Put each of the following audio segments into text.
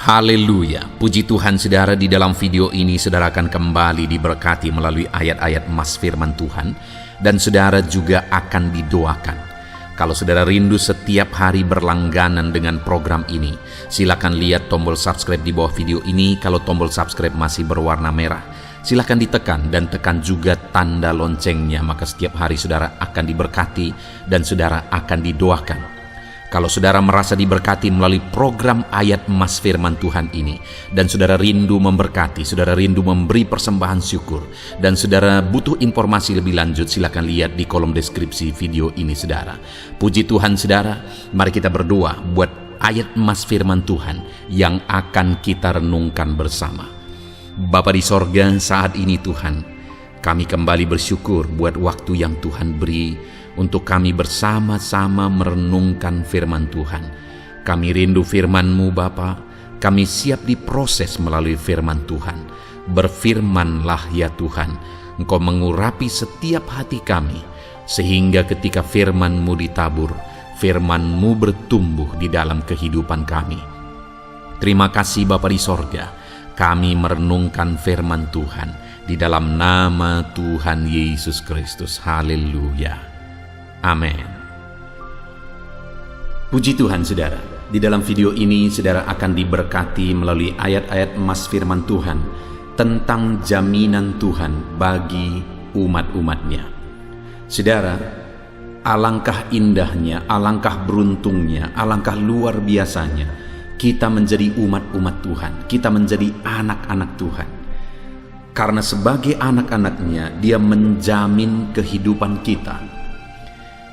Haleluya, puji Tuhan saudara. Di dalam video ini saudara akan kembali diberkati melalui ayat-ayat emas firman Tuhan, dan saudara juga akan didoakan. Kalau saudara rindu setiap hari berlangganan dengan program ini, silakan lihat tombol subscribe di bawah video ini. Kalau tombol subscribe masih berwarna merah, silakan ditekan dan tekan juga tanda loncengnya, maka setiap hari saudara akan diberkati dan saudara akan didoakan. Kalau saudara merasa diberkati melalui program ayat emas firman Tuhan ini, dan saudara rindu memberkati, saudara rindu memberi persembahan syukur, dan saudara butuh informasi lebih lanjut, silakan lihat di kolom deskripsi video ini saudara. Puji Tuhan saudara, mari kita berdoa buat ayat emas firman Tuhan yang akan kita renungkan bersama. Bapa di sorga, saat ini Tuhan, kami kembali bersyukur buat waktu yang Tuhan beri untuk kami bersama-sama merenungkan firman Tuhan. Kami rindu firman-Mu Bapa, kami siap diproses melalui firman Tuhan. Berfirmanlah ya Tuhan, Engkau mengurapi setiap hati kami, sehingga ketika firman-Mu ditabur, firman-Mu bertumbuh di dalam kehidupan kami. Terima kasih Bapa di sorga, kami merenungkan firman Tuhan di dalam nama Tuhan Yesus Kristus. Haleluya. Amin. Puji Tuhan saudara, di dalam video ini saudara akan diberkati melalui ayat-ayat emas firman Tuhan tentang jaminan Tuhan bagi umat-umatnya. Saudara, alangkah indahnya, alangkah beruntungnya, alangkah luar biasanya kita menjadi umat-umat Tuhan, kita menjadi anak-anak Tuhan. Karena sebagai anak-anaknya, Dia menjamin kehidupan kita.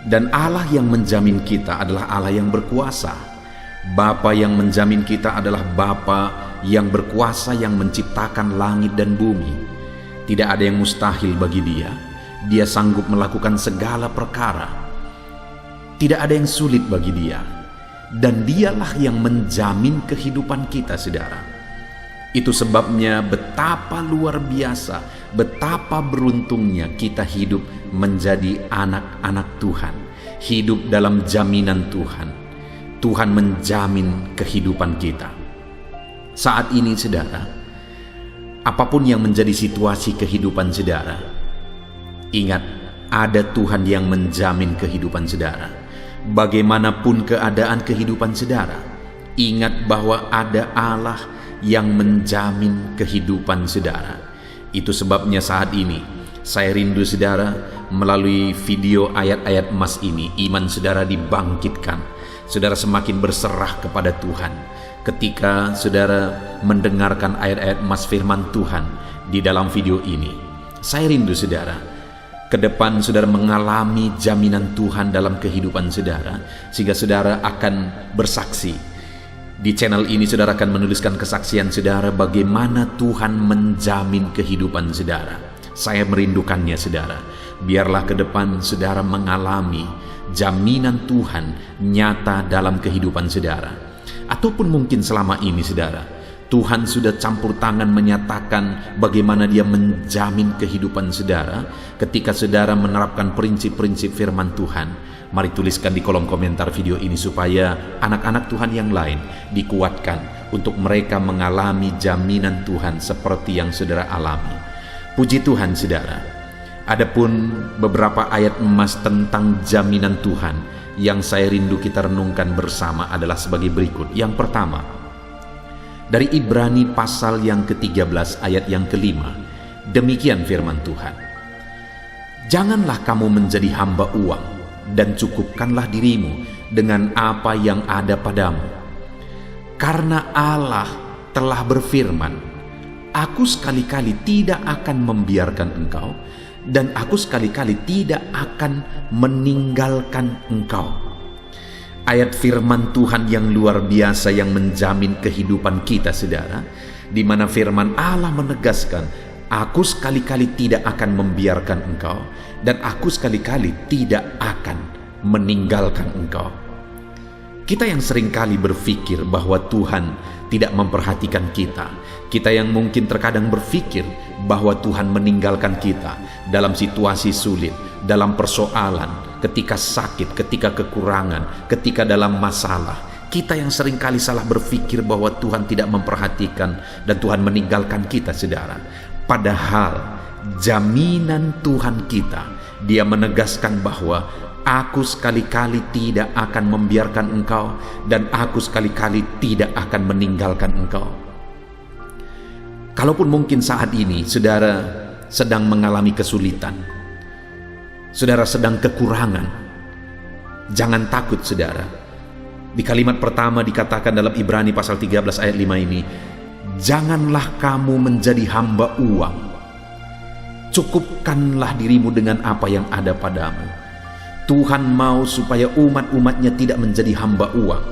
Dan Allah yang menjamin kita adalah Allah yang berkuasa. Bapa yang menjamin kita adalah Bapa yang berkuasa, yang menciptakan langit dan bumi. Tidak ada yang mustahil bagi Dia. Dia sanggup melakukan segala perkara. Tidak ada yang sulit bagi Dia. Dan Dialah yang menjamin kehidupan kita, saudara. Itu sebabnya betapa luar biasa, betapa beruntungnya kita hidup menjadi anak-anak Tuhan, hidup dalam jaminan Tuhan. Tuhan menjamin kehidupan kita. Saat ini saudara, apapun yang menjadi situasi kehidupan saudara, ingat ada Tuhan yang menjamin kehidupan saudara. Bagaimanapun keadaan kehidupan saudara, ingat bahwa ada Allah yang menjamin kehidupan saudara. Itu sebabnya saat ini saya rindu saudara, melalui video ayat-ayat emas ini, iman saudara dibangkitkan. Saudara semakin berserah kepada Tuhan ketika saudara mendengarkan ayat-ayat emas firman Tuhan di dalam video ini. Saya rindu saudara, ke depan saudara mengalami jaminan Tuhan dalam kehidupan saudara, sehingga saudara akan bersaksi. Di channel ini saudara akan menuliskan kesaksian saudara bagaimana Tuhan menjamin kehidupan saudara. Saya merindukannya saudara. Biarlah ke depan saudara mengalami jaminan Tuhan nyata dalam kehidupan saudara. Ataupun mungkin selama ini saudara, Tuhan sudah campur tangan menyatakan bagaimana Dia menjamin kehidupan saudara ketika saudara menerapkan prinsip-prinsip firman Tuhan. Mari tuliskan di kolom komentar video ini supaya anak-anak Tuhan yang lain dikuatkan untuk mereka mengalami jaminan Tuhan seperti yang saudara alami. Puji Tuhan saudara. Adapun beberapa ayat emas tentang jaminan Tuhan yang saya rindu kita renungkan bersama adalah sebagai berikut. Yang pertama, dari Ibrani pasal yang ke-13 ayat yang ke-5. Demikian firman Tuhan. Janganlah kamu menjadi hamba uang, dan cukupkanlah dirimu dengan apa yang ada padamu. Karena Allah telah berfirman, Aku sekali-kali tidak akan membiarkan engkau, dan aku sekali-kali tidak akan meninggalkan engkau. Ayat firman Tuhan yang luar biasa yang menjamin kehidupan kita saudara, di mana firman Allah menegaskan, Aku sekali-kali tidak akan membiarkan engkau, dan aku sekali-kali tidak akan meninggalkan engkau. Kita yang seringkali berpikir bahwa Tuhan tidak memperhatikan kita, kita yang mungkin terkadang berpikir bahwa Tuhan meninggalkan kita dalam situasi sulit, dalam persoalan, ketika sakit, ketika kekurangan, ketika dalam masalah, Kita yang seringkali salah berpikir bahwa Tuhan tidak memperhatikan dan Tuhan meninggalkan kita, saudara. Padahal jaminan Tuhan kita, Dia menegaskan bahwa aku sekali-kali tidak akan membiarkan engkau dan aku sekali-kali tidak akan meninggalkan engkau. Kalaupun mungkin saat ini saudara sedang mengalami kesulitan, saudara sedang kekurangan, jangan takut, saudara. Di kalimat pertama dikatakan dalam Ibrani pasal 13 ayat 5 ini, janganlah kamu menjadi hamba uang. Cukupkanlah dirimu dengan apa yang ada padamu. Tuhan mau supaya umat-umatnya tidak menjadi hamba uang.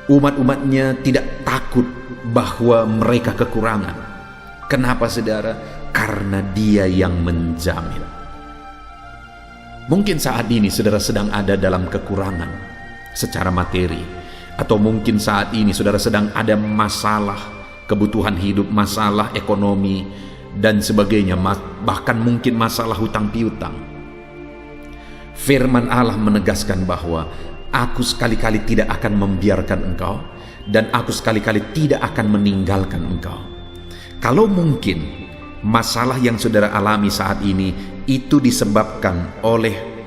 Umat-umatnya tidak takut bahwa mereka kekurangan. Kenapa, saudara? Karena Dia yang menjamin. Mungkin saat ini saudara sedang ada dalam kekurangan secara materi, atau mungkin saat ini saudara sedang ada masalah kebutuhan hidup, masalah ekonomi dan sebagainya, bahkan mungkin masalah hutang piutang. Firman Allah menegaskan bahwa aku sekali-kali tidak akan membiarkan engkau dan aku sekali-kali tidak akan meninggalkan engkau. Kalau mungkin masalah yang saudara alami saat ini itu disebabkan oleh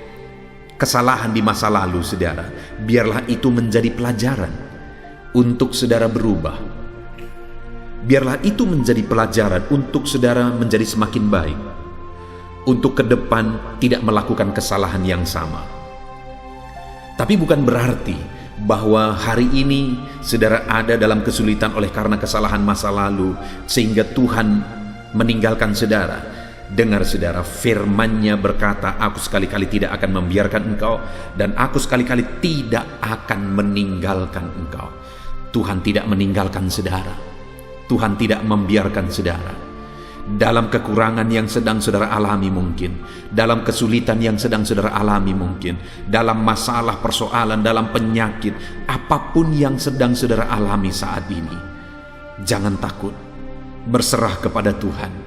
kesalahan di masa lalu, saudara, biarlah itu menjadi pelajaran untuk saudara berubah. Biarlah itu menjadi pelajaran untuk saudara menjadi semakin baik, untuk ke depan tidak melakukan kesalahan yang sama. Tapi bukan berarti bahwa hari ini saudara ada dalam kesulitan oleh karena kesalahan masa lalu sehingga Tuhan meninggalkan saudara. Dengar, saudara, firman-Nya berkata, aku sekali-kali tidak akan membiarkan engkau dan aku sekali-kali tidak akan meninggalkan engkau. Tuhan tidak meninggalkan saudara. Tuhan tidak membiarkan saudara. Dalam kekurangan yang sedang saudara alami mungkin, dalam kesulitan yang sedang saudara alami mungkin, dalam masalah persoalan, dalam penyakit, apapun yang sedang saudara alami saat ini, jangan takut, berserah kepada Tuhan.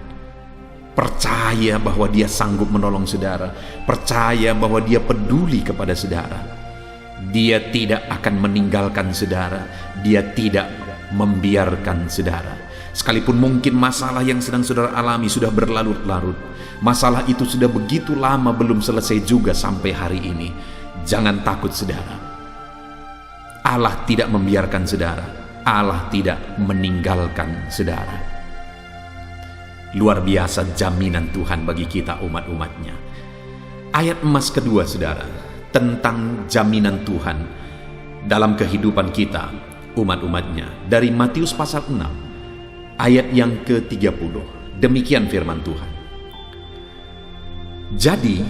Percaya bahwa Dia sanggup menolong saudara. Percaya bahwa Dia peduli kepada saudara. Dia tidak akan meninggalkan saudara. Dia tidak membiarkan saudara. Sekalipun mungkin masalah yang sedang saudara alami sudah berlarut-larut, masalah itu sudah begitu lama belum selesai juga sampai hari ini, jangan takut, saudara. Allah tidak membiarkan saudara. Allah tidak meninggalkan saudara. Luar biasa jaminan Tuhan bagi kita umat-umatnya. Ayat emas kedua, saudara, tentang jaminan Tuhan dalam kehidupan kita umat-umatnya, dari Matius pasal 6 ayat yang ke-30. Demikian firman Tuhan. Jadi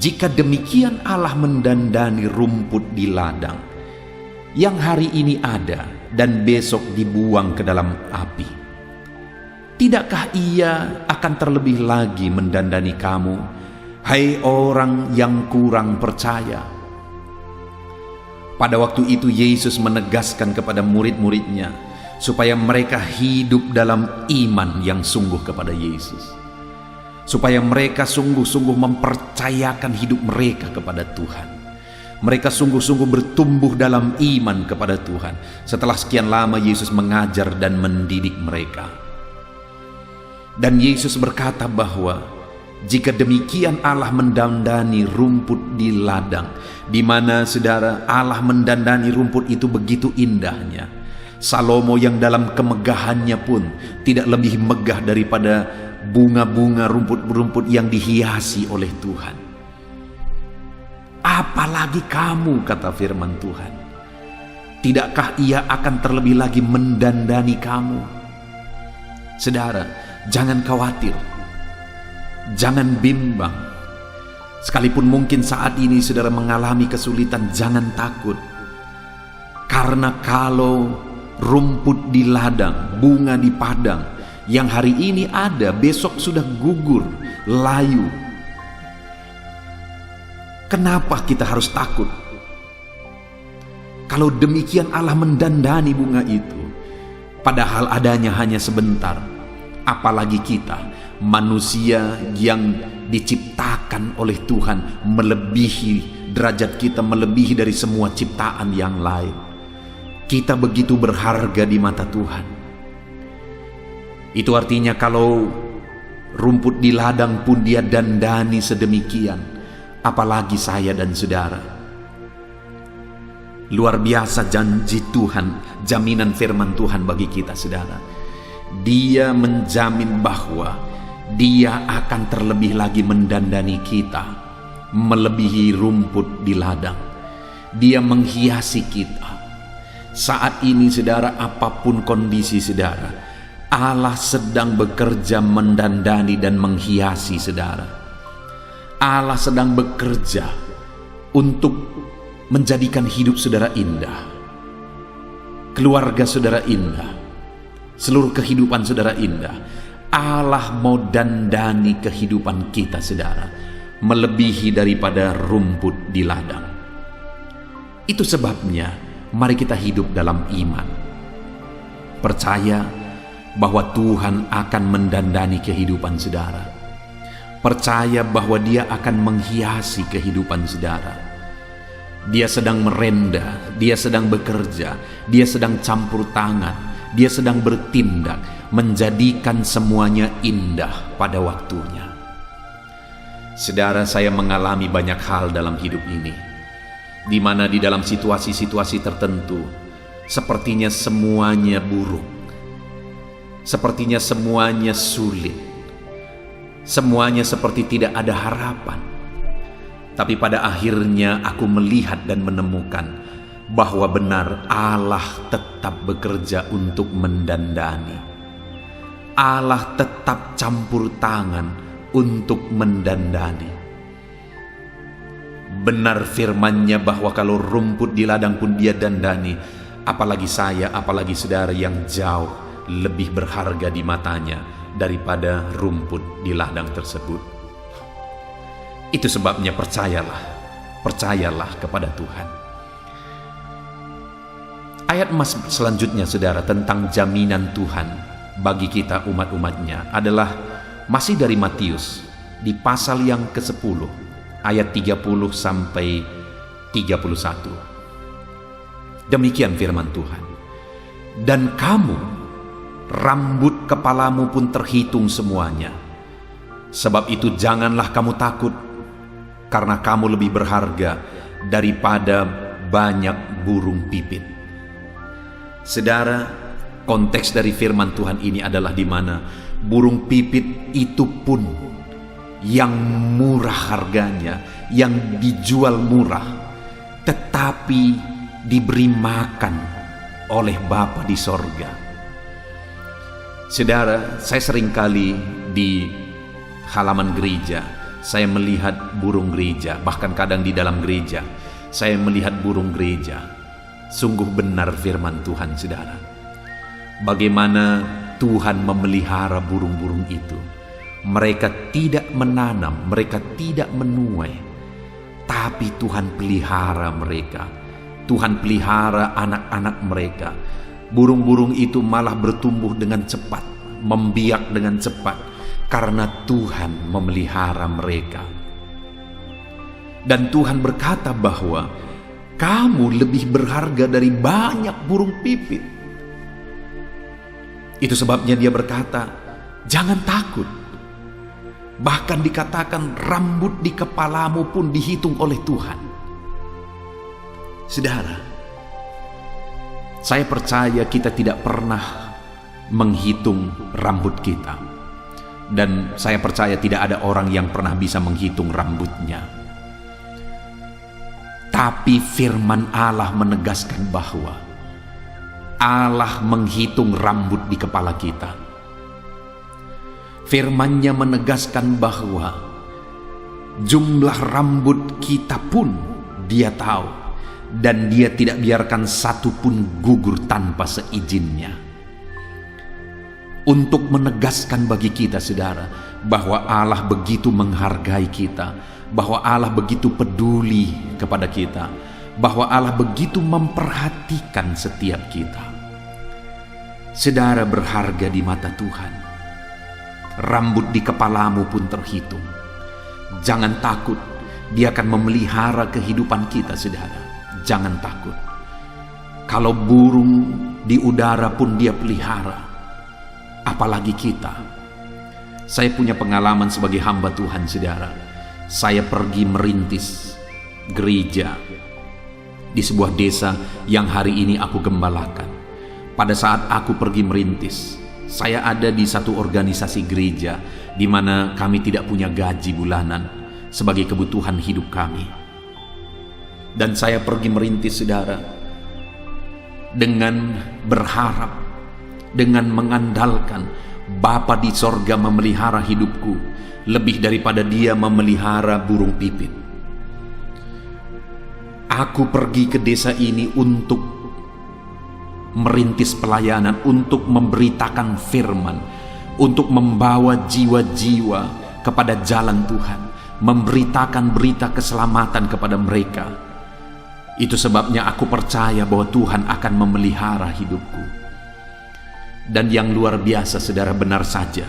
jika demikian Allah mendandani rumput di ladang yang hari ini ada dan besok dibuang ke dalam api, tidakkah Ia akan terlebih lagi mendandani kamu, hai orang yang kurang percaya? Pada waktu itu Yesus menegaskan kepada murid-muridnya supaya mereka hidup dalam iman yang sungguh kepada Yesus, supaya mereka sungguh-sungguh mempercayakan hidup mereka kepada Tuhan. Mereka sungguh-sungguh bertumbuh dalam iman kepada Tuhan setelah sekian lama Yesus mengajar dan mendidik mereka. Dan Yesus berkata bahwa jika demikian Allah mendandani rumput di ladang, di mana, saudara, Allah mendandani rumput itu begitu indahnya. Salomo yang dalam kemegahannya pun tidak lebih megah daripada bunga-bunga rumput-rumput yang dihiasi oleh Tuhan. Apalagi kamu, kata firman Tuhan, tidakkah Ia akan terlebih lagi mendandani kamu? Saudara, jangan khawatir, jangan bimbang. Sekalipun mungkin saat ini saudara mengalami kesulitan, jangan takut. Karena kalau rumput di ladang, bunga di padang, yang hari ini ada, besok sudah gugur, layu. Kenapa kita harus takut? Kalau demikian Allah mendandani bunga itu, padahal adanya hanya sebentar. Apalagi kita, manusia yang diciptakan oleh Tuhan, melebihi derajat kita, melebihi dari semua ciptaan yang lain. kita begitu berharga di mata Tuhan. Itu artinya kalau rumput di ladang pun Dia dandani sedemikian, apalagi saya dan saudara. Luar biasa janji Tuhan, jaminan firman Tuhan bagi kita, saudara. Dia menjamin bahwa Dia akan terlebih lagi mendandani kita, melebihi rumput di ladang. Dia menghiasi kita. Saat ini, saudara, apapun kondisi saudara, Allah sedang bekerja mendandani dan menghiasi saudara. Allah sedang bekerja untuk menjadikan hidup saudara indah, keluarga saudara indah, seluruh kehidupan saudara indah. Allah mau dandani kehidupan kita, saudara, melebihi daripada rumput di ladang. Itu sebabnya mari kita hidup dalam iman, percaya bahwa Tuhan akan mendandani kehidupan saudara, percaya bahwa Dia akan menghiasi kehidupan saudara. Dia sedang merenda, Dia sedang bekerja, Dia sedang campur tangan, Dia sedang bertindak, menjadikan semuanya indah pada waktunya. Saudara, saya mengalami banyak hal dalam hidup ini, di mana di dalam situasi-situasi tertentu sepertinya semuanya buruk, sepertinya semuanya sulit, semuanya seperti tidak ada harapan. Tapi pada akhirnya aku melihat dan menemukan bahwa benar Allah tetap bekerja untuk mendandani. Allah tetap campur tangan untuk mendandani. Benar firman-Nya bahwa kalau rumput di ladang pun Dia dandani, apalagi saya, apalagi saudara yang jauh lebih berharga di matanya daripada rumput di ladang tersebut. Itu sebabnya percayalah kepada Tuhan. Ayat emas selanjutnya, saudara, tentang jaminan Tuhan bagi kita umat-umatnya adalah masih dari Matius, di pasal yang ke-10 ayat 30 sampai 31. Demikian firman Tuhan. Dan kamu, rambut kepalamu pun terhitung semuanya. Sebab itu janganlah kamu takut, karena kamu lebih berharga daripada banyak burung pipit. Saudara, konteks dari firman Tuhan ini adalah di mana burung pipit itu pun yang murah harganya, yang dijual murah, tetapi diberi makan oleh Bapa di sorga. Saudara, saya seringkali di halaman gereja, saya melihat burung gereja, bahkan kadang di dalam gereja, saya melihat burung gereja. Sungguh benar firman Tuhan, saudara. Bagaimana Tuhan memelihara burung-burung itu. Mereka tidak menanam, mereka tidak menuai, tapi Tuhan pelihara mereka. Tuhan pelihara anak-anak mereka. Burung-burung itu malah bertumbuh dengan cepat, membiak dengan cepat, karena Tuhan memelihara mereka. Dan Tuhan berkata bahwa kamu lebih berharga dari banyak burung pipit. Itu sebabnya Dia berkata, jangan takut. Bahkan dikatakan rambut di kepalamu pun dihitung oleh Tuhan. Saudara, saya percaya kita tidak pernah menghitung rambut kita. Dan saya percaya tidak ada orang yang pernah bisa menghitung rambutnya. Tapi firman Allah menegaskan bahwa Allah menghitung rambut di kepala kita. Firman-Nya menegaskan bahwa jumlah rambut kita pun Dia tahu. Dan Dia tidak biarkan satu pun gugur tanpa seizinnya. Untuk menegaskan bagi kita, saudara, bahwa Allah begitu menghargai kita, bahwa Allah begitu peduli kepada kita, bahwa Allah begitu memperhatikan setiap kita. Saudara berharga di mata Tuhan. Rambut di kepalamu pun terhitung. Jangan takut, Dia akan memelihara kehidupan kita, saudara. Jangan takut. Kalau burung di udara pun Dia pelihara, apalagi kita. Saya punya pengalaman sebagai hamba Tuhan, saudara. Saya pergi merintis gereja di sebuah desa yang hari ini aku gembalakan. Pada saat aku pergi merintis, saya ada di satu organisasi gereja di mana kami tidak punya gaji bulanan sebagai kebutuhan hidup kami. Dan saya pergi merintis, saudara, dengan berharap, dengan mengandalkan Bapa di sorga memelihara hidupku lebih daripada Dia memelihara burung pipit. Aku pergi ke desa ini untuk merintis pelayanan, untuk memberitakan firman, untuk membawa jiwa-jiwa kepada jalan Tuhan, memberitakan berita keselamatan kepada mereka. Itu sebabnya aku percaya bahwa Tuhan akan memelihara hidupku. Dan yang luar biasa, saudara, benar saja,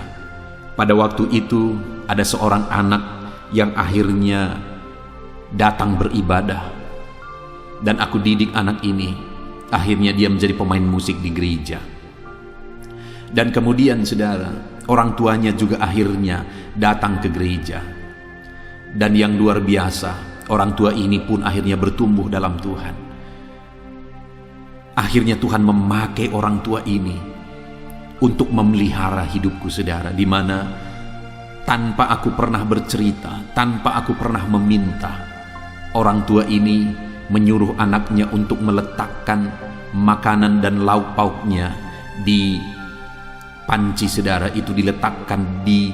pada waktu itu ada seorang anak yang akhirnya datang beribadah. Dan aku didik anak ini, akhirnya dia menjadi pemain musik di gereja. Dan kemudian, saudara, orang tuanya juga akhirnya datang ke gereja. Dan yang luar biasa, orang tua ini pun akhirnya bertumbuh dalam Tuhan. Akhirnya Tuhan memakai orang tua ini untuk memelihara hidupku, saudara, di mana tanpa aku pernah bercerita, tanpa aku pernah meminta, orang tua ini menyuruh anaknya untuk meletakkan makanan dan lauk pauknya di panci, saudara. Itu diletakkan di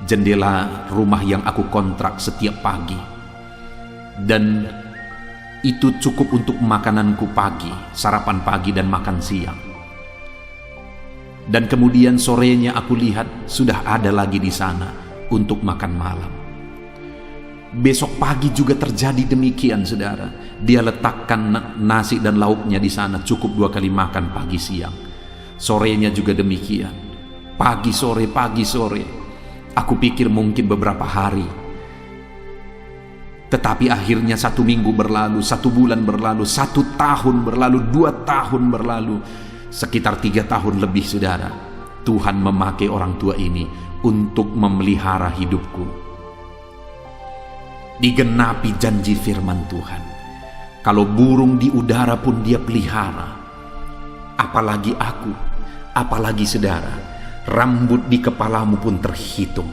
jendela rumah yang aku kontrak setiap pagi. Dan itu cukup untuk makananku pagi, sarapan pagi dan makan siang. Dan kemudian sorenya aku lihat sudah ada lagi di sana untuk makan malam. Besok pagi juga terjadi demikian, saudara. Dia letakkan nasi dan lauknya di sana, cukup 2 kali makan pagi siang. Sorenya juga demikian. Pagi sore. Aku pikir mungkin beberapa hari. Tetapi akhirnya 1 minggu berlalu, 1 bulan berlalu, 1 tahun berlalu, 2 tahun berlalu. Sekitar 3 tahun lebih, saudara. Tuhan memakai orang tua ini untuk memelihara hidupku. Digenapi janji firman Tuhan. Kalau burung di udara pun Dia pelihara, apalagi aku, apalagi saudara, rambut di kepalamu pun terhitung.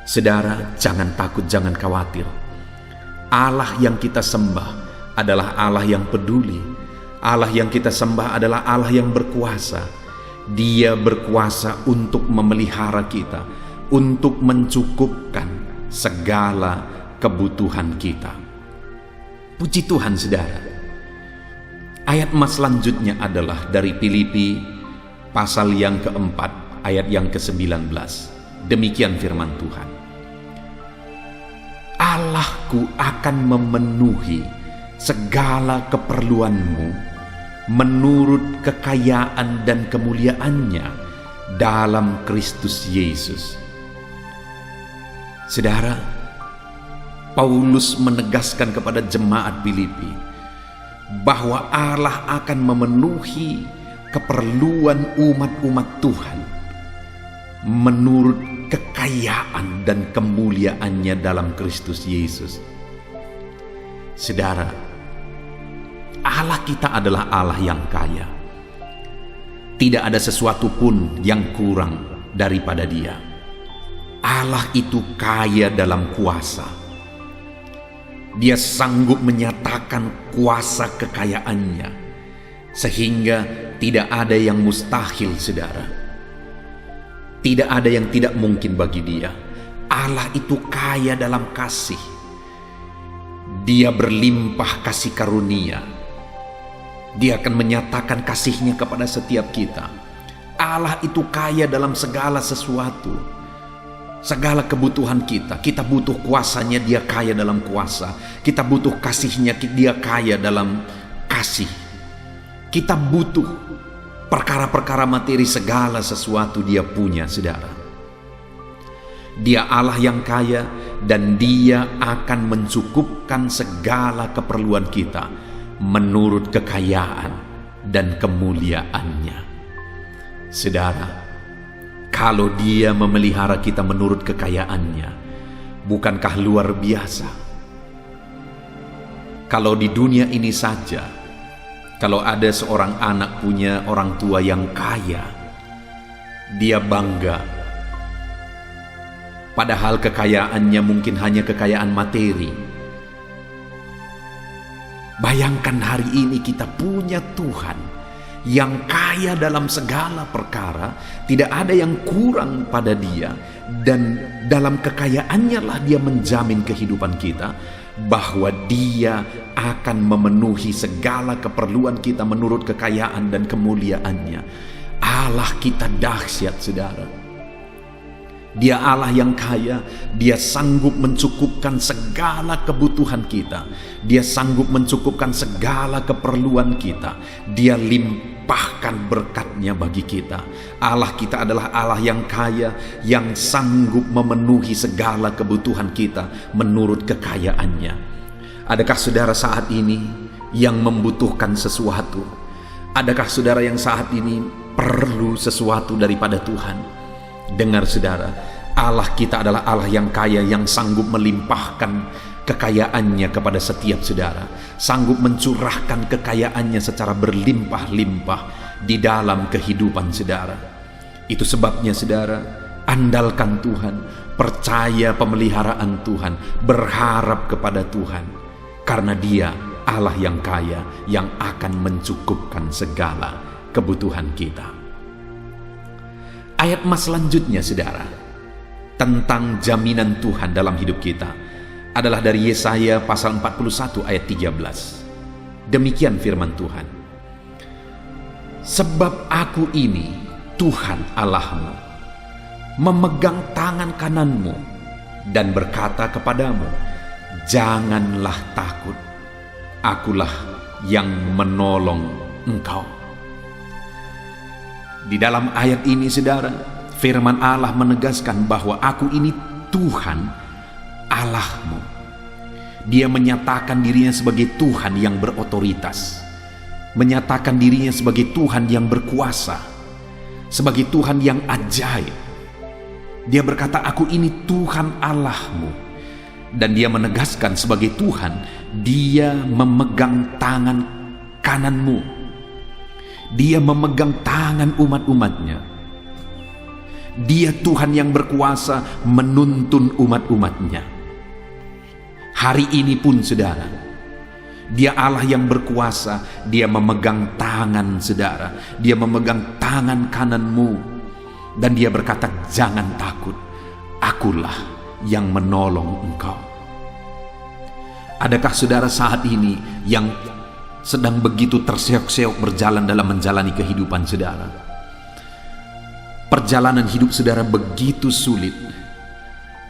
Saudara, jangan takut, jangan khawatir. Allah yang kita sembah adalah Allah yang peduli. Allah yang kita sembah adalah Allah yang berkuasa. Dia berkuasa untuk memelihara kita, untuk mencukupkan segala kebutuhan kita. Puji Tuhan, saudara. Ayat emas selanjutnya adalah dari Filipi pasal yang keempat, ayat yang ke-19. Demikian firman Tuhan. Allahku akan memenuhi segala keperluanmu menurut kekayaan dan kemuliaannya dalam Kristus Yesus. Saudara, Paulus menegaskan kepada jemaat Filipi bahwa Allah akan memenuhi keperluan umat-umat Tuhan menurut kekayaan dan kemuliaannya dalam Kristus Yesus. Saudara, Allah kita adalah Allah yang kaya. Tidak ada sesuatu pun yang kurang daripada Dia. Allah itu kaya dalam kuasa. Dia sanggup menyatakan kuasa kekayaannya, sehingga tidak ada yang mustahil, saudara. Tidak ada yang tidak mungkin bagi Dia. Allah itu kaya dalam kasih. Dia berlimpah kasih karunia. Dia akan menyatakan kasih-Nya kepada setiap kita. Allah itu kaya dalam segala sesuatu. Segala kebutuhan kita butuh kuasanya, Dia kaya dalam kuasa. Kita butuh kasih-Nya, Dia kaya dalam kasih. Kita butuh perkara-perkara materi, segala sesuatu Dia punya, saudara. Dia Allah yang kaya dan Dia akan mencukupkan segala keperluan kita menurut kekayaan dan kemuliaannya. Saudara, kalau Dia memelihara kita menurut kekayaannya, bukankah luar biasa? Kalau di dunia ini saja, kalau ada seorang anak punya orang tua yang kaya, dia bangga. Padahal kekayaannya mungkin hanya kekayaan materi. Bayangkan hari ini kita punya Tuhan yang kaya dalam segala perkara, tidak ada yang kurang pada Dia, dan dalam kekayaannya lah Dia menjamin kehidupan kita, bahwa Dia akan memenuhi segala keperluan kita menurut kekayaan dan kemuliaannya. Allah kita dahsyat, saudara. Dia Allah yang kaya, Dia sanggup mencukupkan segala kebutuhan kita. Dia sanggup mencukupkan segala keperluan kita. Dia limpahkan berkat-Nya bagi kita. Allah kita adalah Allah yang kaya, yang sanggup memenuhi segala kebutuhan kita menurut kekayaan-Nya. Adakah saudara saat ini yang membutuhkan sesuatu? Adakah saudara yang saat ini perlu sesuatu daripada Tuhan? Dengar saudara, Allah kita adalah Allah yang kaya, yang sanggup melimpahkan kekayaan-Nya kepada setiap saudara, sanggup mencurahkan kekayaan-Nya secara berlimpah-limpah di dalam kehidupan saudara. Itu sebabnya saudara, andalkan Tuhan, percaya pemeliharaan Tuhan, berharap kepada Tuhan, karena Dia Allah yang kaya, yang akan mencukupkan segala kebutuhan kita. Ayat mas selanjutnya saudara, tentang jaminan Tuhan dalam hidup kita, adalah dari Yesaya pasal 41 ayat 13. Demikian firman Tuhan. Sebab aku ini Tuhan Allahmu, memegang tangan kananmu dan berkata kepadamu, janganlah takut, akulah yang menolong engkau. Di dalam ayat ini saudara, firman Allah menegaskan bahwa aku ini Tuhan Allahmu. Dia menyatakan dirinya sebagai Tuhan yang berotoritas, menyatakan dirinya sebagai Tuhan yang berkuasa, sebagai Tuhan yang ajaib. Dia berkata, aku ini Tuhan Allahmu. Dan Dia menegaskan sebagai Tuhan, Dia memegang tangan kananmu. Dia memegang tangan umat-umat-Nya. Dia Tuhan yang berkuasa menuntun umat-umat-Nya. Hari ini pun saudara, Dia Allah yang berkuasa. Dia memegang tangan saudara, Dia memegang tangan kananmu, dan Dia berkata, jangan takut, akulah yang menolong engkau. Adakah saudara saat ini yang sedang begitu terseok-seok berjalan dalam menjalani kehidupan saudara? Perjalanan hidup saudara begitu sulit,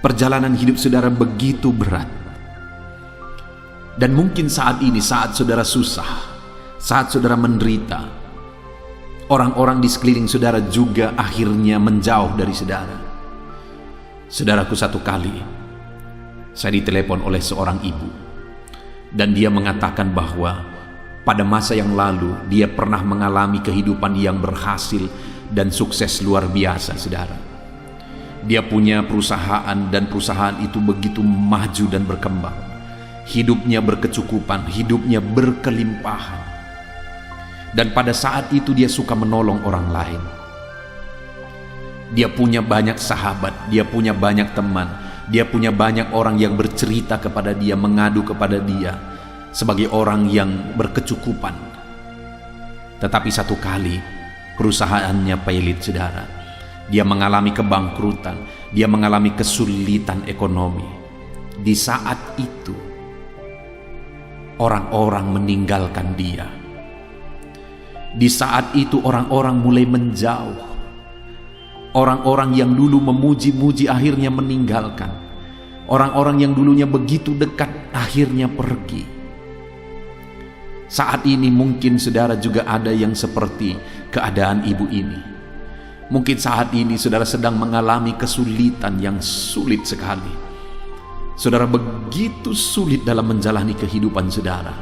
perjalanan hidup saudara begitu berat, dan mungkin saat ini, saat saudara susah, saat saudara menderita, orang-orang di sekeliling saudara juga akhirnya menjauh dari saudara. Saudaraku, satu kali saya ditelepon oleh seorang ibu, dan dia mengatakan bahwa pada masa yang lalu dia pernah mengalami kehidupan yang berhasil dan sukses luar biasa saudara. Dia punya perusahaan, dan perusahaan itu begitu maju dan berkembang. Hidupnya berkecukupan, hidupnya berkelimpahan. Dan pada saat itu dia suka menolong orang lain. Dia punya banyak sahabat, dia punya banyak teman, dia punya banyak orang yang bercerita kepada dia, mengadu kepada dia sebagai orang yang berkecukupan. Tetapi satu kali perusahaannya pelit saudara. Dia mengalami kebangkrutan, dia mengalami kesulitan ekonomi. Di saat itu orang-orang meninggalkan dia. Di saat itu orang-orang mulai menjauh. Orang-orang yang dulu memuji-muji akhirnya meninggalkan. Orang-orang yang dulunya begitu dekat akhirnya pergi. Saat ini mungkin saudara juga ada yang seperti keadaan ibu ini. Mungkin saat ini saudara sedang mengalami kesulitan yang sulit sekali. Saudara begitu sulit dalam menjalani kehidupan saudara.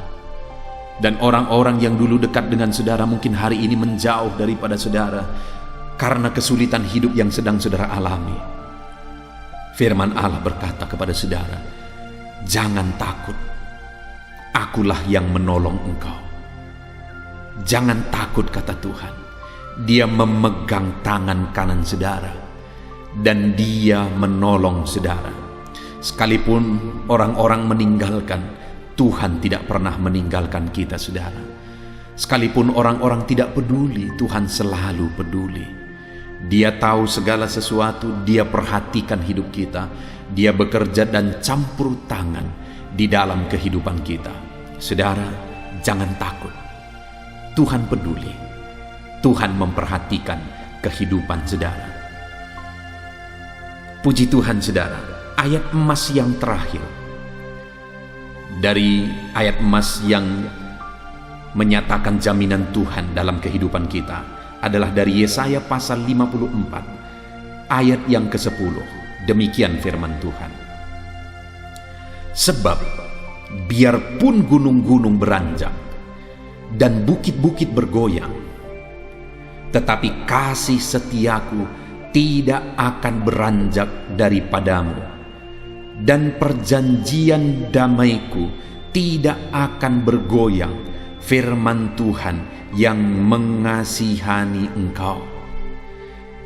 Dan orang-orang yang dulu dekat dengan saudara mungkin hari ini menjauh daripada saudara karena kesulitan hidup yang sedang saudara alami. Firman Allah berkata kepada saudara, jangan takut, akulah yang menolong engkau. Jangan takut, kata Tuhan. Dia memegang tangan kanan saudara dan dia menolong saudara. Sekalipun orang-orang meninggalkan, Tuhan tidak pernah meninggalkan kita, saudara. Sekalipun orang-orang tidak peduli, Tuhan selalu peduli. Dia tahu segala sesuatu, Dia perhatikan hidup kita. Dia bekerja dan campur tangan di dalam kehidupan kita. Saudara, jangan takut. Tuhan peduli. Tuhan memperhatikan kehidupan saudara. Puji Tuhan, saudara. Ayat emas yang terakhir dari ayat emas yang menyatakan jaminan Tuhan dalam kehidupan kita adalah dari Yesaya pasal 54 ayat yang ke-10. Demikian firman Tuhan. Sebab biarpun gunung-gunung beranjak dan bukit-bukit bergoyang, tetapi kasih setiaku tidak akan beranjak daripadamu, dan perjanjian damaiku tidak akan bergoyang, firman Tuhan yang mengasihani engkau.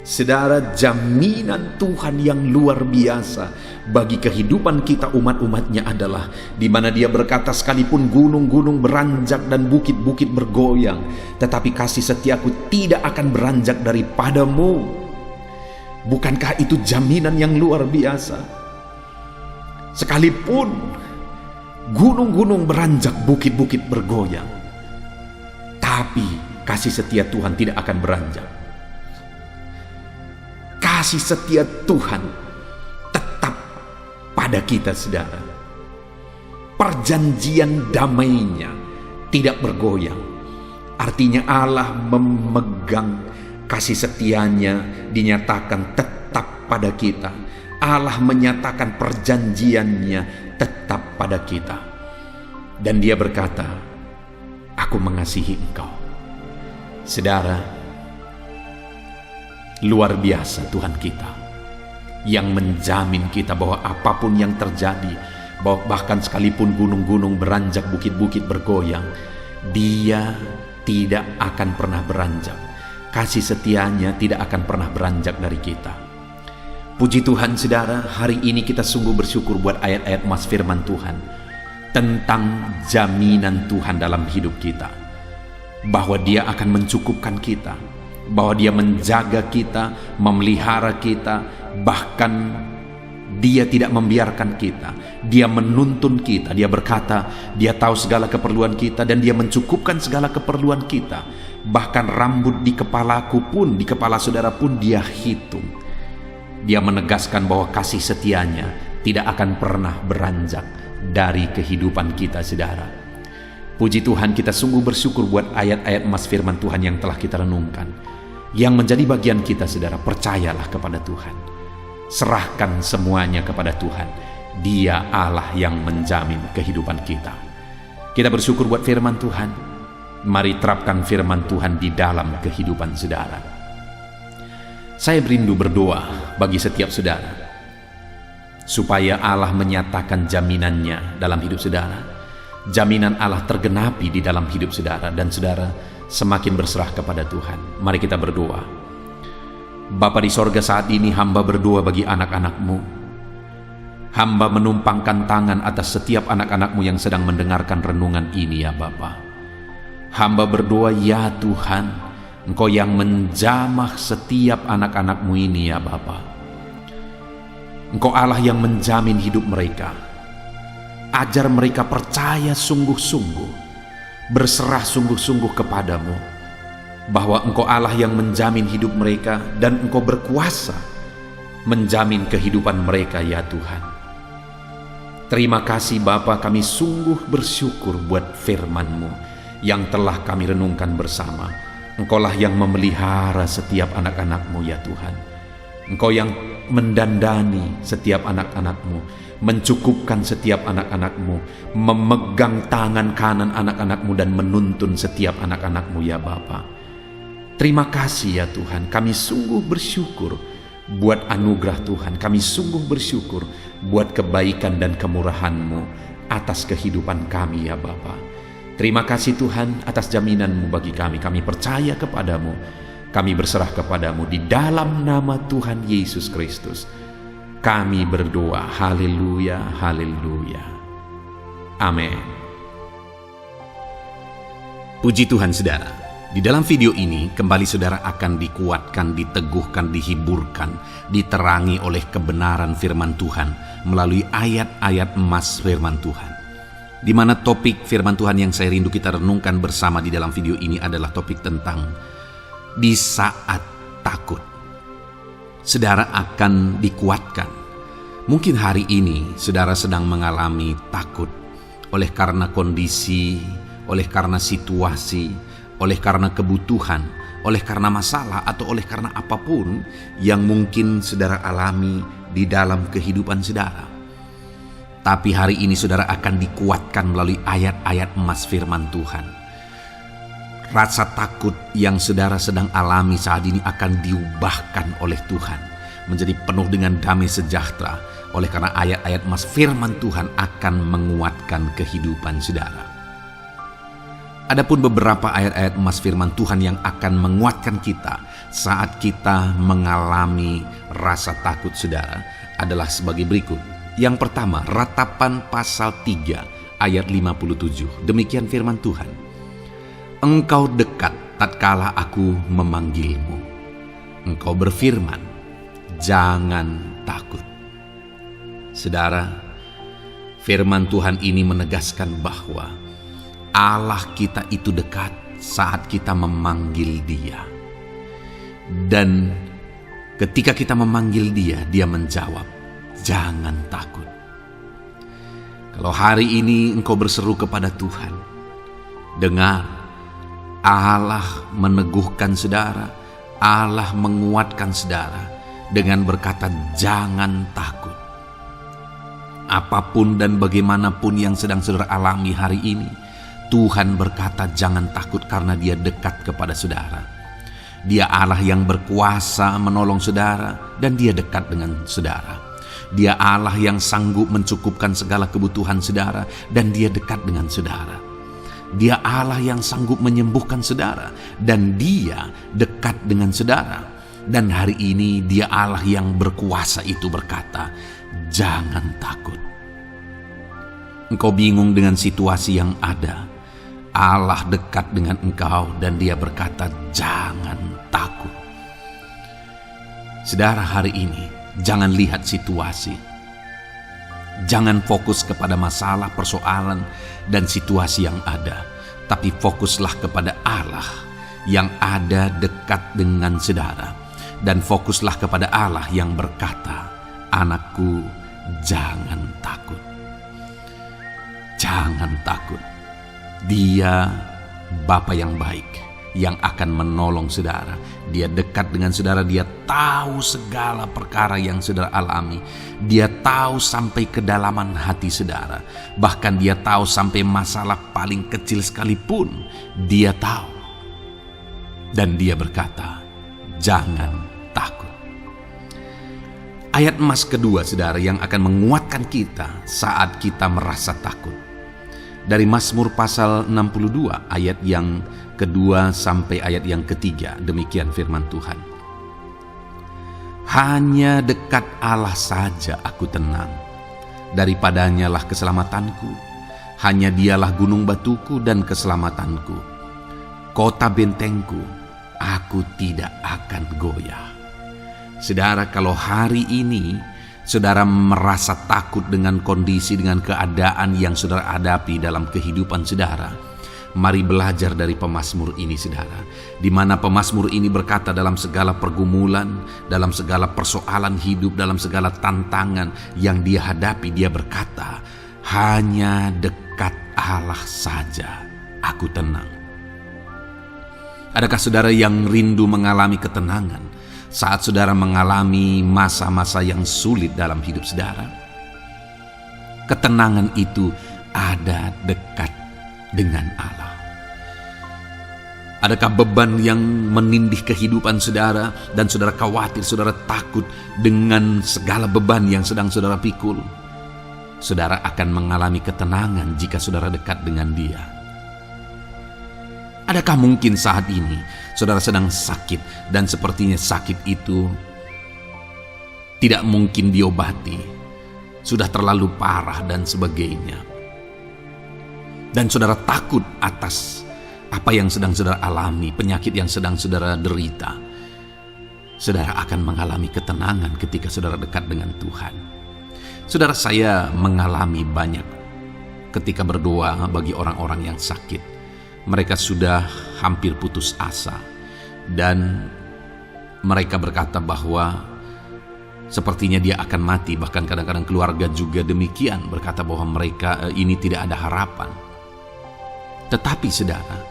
Saudara, jaminan Tuhan yang luar biasa bagi kehidupan kita umat-umatnya adalah di mana Dia berkata, sekalipun gunung-gunung beranjak dan bukit-bukit bergoyang, tetapi kasih setiaku tidak akan beranjak daripadamu. Bukankah itu jaminan yang luar biasa? Sekalipun gunung-gunung beranjak, bukit-bukit bergoyang, tapi kasih setia Tuhan tidak akan beranjak. Kasih setia Tuhan tetap pada kita, saudara. Perjanjian damainya tidak bergoyang. Artinya Allah memegang kasih setianya, dinyatakan tetap pada kita. Allah menyatakan perjanjiannya tetap pada kita. Dan Dia berkata, aku mengasihi engkau. Saudara, luar biasa Tuhan kita yang menjamin kita bahwa apapun yang terjadi, bahwa bahkan sekalipun gunung-gunung beranjak, bukit-bukit bergoyang, Dia tidak akan pernah beranjak. Kasih setianya tidak akan pernah beranjak dari kita. Puji Tuhan, saudara, hari ini kita sungguh bersyukur buat ayat-ayat emas firman Tuhan tentang jaminan Tuhan dalam hidup kita, bahwa Dia akan mencukupkan kita, bahwa Dia menjaga kita, memelihara kita, bahkan Dia tidak membiarkan kita. Dia menuntun kita. Dia berkata, Dia tahu segala keperluan kita dan Dia mencukupkan segala keperluan kita. Bahkan rambut di kepalaku pun, di kepala saudara pun Dia hitung. Dia menegaskan bahwa kasih setianya tidak akan pernah beranjak dari kehidupan kita, saudara. Puji Tuhan, kita sungguh bersyukur buat ayat-ayat emas firman Tuhan yang telah kita renungkan. Yang menjadi bagian kita, saudara, percayalah kepada Tuhan. Serahkan semuanya kepada Tuhan. Dia Allah yang menjamin kehidupan kita. Kita bersyukur buat firman Tuhan. Mari terapkan firman Tuhan di dalam kehidupan saudara. Saya berindu berdoa bagi setiap saudara, supaya Allah menyatakan jaminannya dalam hidup saudara. Jaminan Allah tergenapi di dalam hidup saudara, dan saudara semakin berserah kepada Tuhan. Mari kita berdoa. Bapa di sorga, saat ini hamba berdoa bagi anak-anak-Mu. Hamba menumpangkan tangan atas setiap anak-anak-Mu yang sedang mendengarkan renungan ini, ya Bapa. Hamba berdoa, ya Tuhan, Engkau yang menjamah setiap anak-anak-Mu ini, ya Bapa. Engkau Allah yang menjamin hidup mereka. Ajar mereka percaya sungguh-sungguh, berserah sungguh-sungguh kepadamu, bahwa Engkau Allah yang menjamin hidup mereka, dan Engkau berkuasa menjamin kehidupan mereka, ya Tuhan. Terima kasih Bapa, kami sungguh bersyukur buat firman-Mu yang telah kami renungkan bersama. Engkaulah yang memelihara setiap anak-anak-Mu, ya Tuhan. Engkau yang mendandani setiap anak-anak-Mu, mencukupkan setiap anak-anak-Mu, memegang tangan kanan anak-anak-Mu dan menuntun setiap anak-anak-Mu ya Bapa. Terima kasih ya Tuhan, kami sungguh bersyukur buat anugerah Tuhan, kami sungguh bersyukur buat kebaikan dan kemurahan-Mu atas kehidupan kami ya Bapa. Terima kasih Tuhan atas jaminan-Mu bagi kami percaya kepadamu. Kami berserah kepadamu di dalam nama Tuhan Yesus Kristus. Kami berdoa, haleluya, haleluya. Amin. Puji Tuhan saudara, di dalam video ini kembali saudara akan dikuatkan, diteguhkan, dihiburkan, diterangi oleh kebenaran firman Tuhan melalui ayat-ayat emas firman Tuhan. Di mana topik firman Tuhan yang saya rindu kita renungkan bersama di dalam video ini adalah topik tentang di saat takut. Saudara akan dikuatkan. Mungkin hari ini saudara sedang mengalami takut oleh karena kondisi, oleh karena situasi, oleh karena kebutuhan, oleh karena masalah, atau oleh karena apapun yang mungkin saudara alami di dalam kehidupan saudara. Tapi hari ini saudara akan dikuatkan melalui ayat-ayat emas firman Tuhan. Rasa takut yang saudara sedang alami saat ini akan diubahkan oleh Tuhan menjadi penuh dengan damai sejahtera, oleh karena ayat-ayat emas firman Tuhan akan menguatkan kehidupan saudara. Adapun beberapa ayat-ayat emas firman Tuhan yang akan menguatkan kita saat kita mengalami rasa takut saudara adalah sebagai berikut. Yang pertama, Ratapan pasal 3 ayat 57. Demikian firman Tuhan. Engkau dekat tatkala aku memanggilmu. Engkau berfirman, jangan takut. Saudara, firman Tuhan ini menegaskan bahwa Allah kita itu dekat saat kita memanggil Dia. Dan ketika kita memanggil Dia, Dia menjawab, jangan takut. Kalau hari ini engkau berseru kepada Tuhan, dengar, Allah meneguhkan saudara, Allah menguatkan saudara dengan berkata jangan takut. Apapun dan bagaimanapun yang sedang saudara alami hari ini, Tuhan berkata jangan takut karena Dia dekat kepada saudara. Dia Allah yang berkuasa menolong saudara dan Dia dekat dengan saudara. Dia Allah yang sanggup mencukupkan segala kebutuhan saudara dan Dia dekat dengan saudara. Dia Allah yang sanggup menyembuhkan saudara dan Dia dekat dengan saudara. Dan hari ini Dia Allah yang berkuasa itu berkata, jangan takut. Engkau bingung dengan situasi yang ada. Allah dekat dengan engkau dan Dia berkata, jangan takut. Saudara, hari ini jangan lihat situasi. Jangan fokus kepada masalah, persoalan, dan situasi yang ada. Tapi fokuslah kepada Allah yang ada dekat dengan saudara. Dan fokuslah kepada Allah yang berkata, anakku, jangan takut. Jangan takut. Dia Bapa yang baik, yang akan menolong saudara. Dia dekat dengan saudara, Dia tahu segala perkara yang saudara alami. Dia tahu sampai kedalaman hati saudara. Bahkan Dia tahu sampai masalah paling kecil sekalipun Dia tahu. Dan Dia berkata, jangan takut. Ayat emas kedua saudara yang akan menguatkan kita saat kita merasa takut. Dari Mazmur pasal 62 ayat yang kedua sampai ayat yang ketiga, demikian firman Tuhan. Hanya dekat Allah saja aku tenang, daripadanya lah keselamatanku. Hanya Dialah gunung batuku dan keselamatanku, kota bentengku, aku tidak akan goyah. Saudara, kalau hari ini saudara merasa takut dengan kondisi, dengan keadaan yang saudara hadapi dalam kehidupan saudara, mari belajar dari pemazmur ini saudara, di mana pemazmur ini berkata dalam segala pergumulan, dalam segala persoalan hidup, dalam segala tantangan yang dia hadapi, dia berkata, hanya dekat Allah saja aku tenang. Adakah saudara yang rindu mengalami ketenangan? Saat saudara mengalami masa-masa yang sulit dalam hidup saudara, ketenangan itu ada dekat dengan Allah. Adakah beban yang menindih kehidupan saudara dan saudara khawatir, saudara takut dengan segala beban yang sedang saudara pikul? Saudara akan mengalami ketenangan jika saudara dekat dengan Dia. Adakah mungkin saat ini saudara sedang sakit dan sepertinya sakit itu tidak mungkin diobati, sudah terlalu parah dan sebagainya, dan saudara takut atas apa yang sedang saudara alami, penyakit yang sedang saudara derita? Saudara akan mengalami ketenangan ketika saudara dekat dengan Tuhan. Saudara, saya mengalami banyak ketika berdoa bagi orang-orang yang sakit. Mereka sudah hampir putus asa dan mereka berkata bahwa sepertinya dia akan mati. Bahkan kadang-kadang keluarga juga demikian, berkata bahwa mereka ini tidak ada harapan. Tetapi saudara,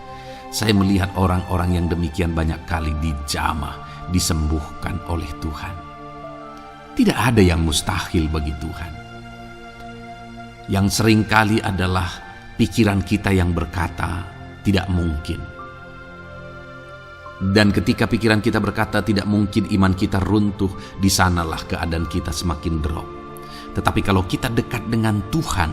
saya melihat orang-orang yang demikian banyak kali dijamah, disembuhkan oleh Tuhan. Tidak ada yang mustahil bagi Tuhan. Yang seringkali adalah pikiran kita yang berkata tidak mungkin. Dan ketika pikiran kita berkata tidak mungkin, iman kita runtuh, di sanalah keadaan kita semakin drop. Tetapi kalau kita dekat dengan Tuhan,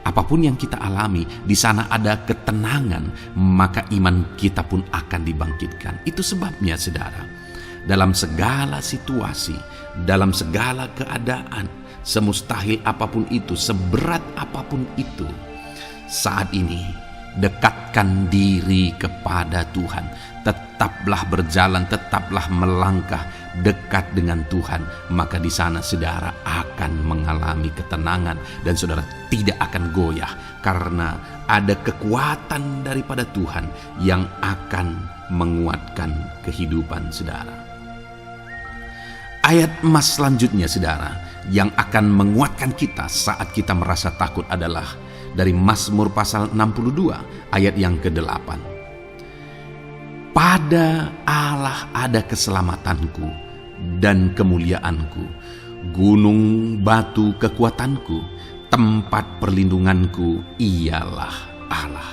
apapun yang kita alami, di sana ada ketenangan, maka iman kita pun akan dibangkitkan. Itu sebabnya saudara, dalam segala situasi, dalam segala keadaan, semustahil apapun itu, seberat apapun itu, saat ini dekatkan diri kepada Tuhan. Tetaplah berjalan, tetaplah melangkah dekat dengan Tuhan. Maka di sana saudara akan mengalami ketenangan dan saudara tidak akan goyah, karena ada kekuatan daripada Tuhan yang akan menguatkan kehidupan saudara. Ayat emas selanjutnya saudara yang akan menguatkan kita saat kita merasa takut adalah dari Mazmur pasal 62 ayat yang ke-8. Pada Allah ada keselamatanku dan kemuliaanku, gunung batu kekuatanku, tempat perlindunganku ialah Allah.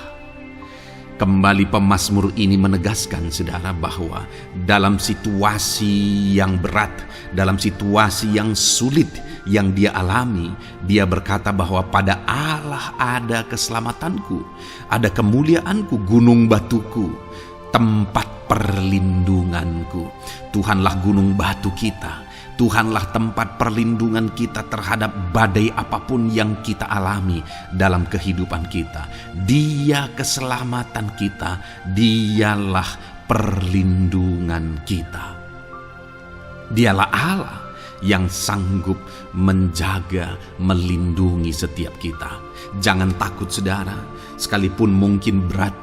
Kembali pemazmur ini menegaskan saudara bahwa dalam situasi yang berat, dalam situasi yang sulit yang dia alami, dia berkata bahwa pada Allah ada keselamatanku, ada kemuliaanku, gunung batuku, tempat perlindunganku. Tuhanlah gunung batu kita. Tuhanlah tempat perlindungan kita terhadap badai apapun yang kita alami dalam kehidupan kita. Dia keselamatan kita, dialah perlindungan kita. Dialah Allah yang sanggup menjaga, melindungi setiap kita. Jangan takut saudara, sekalipun mungkin berat,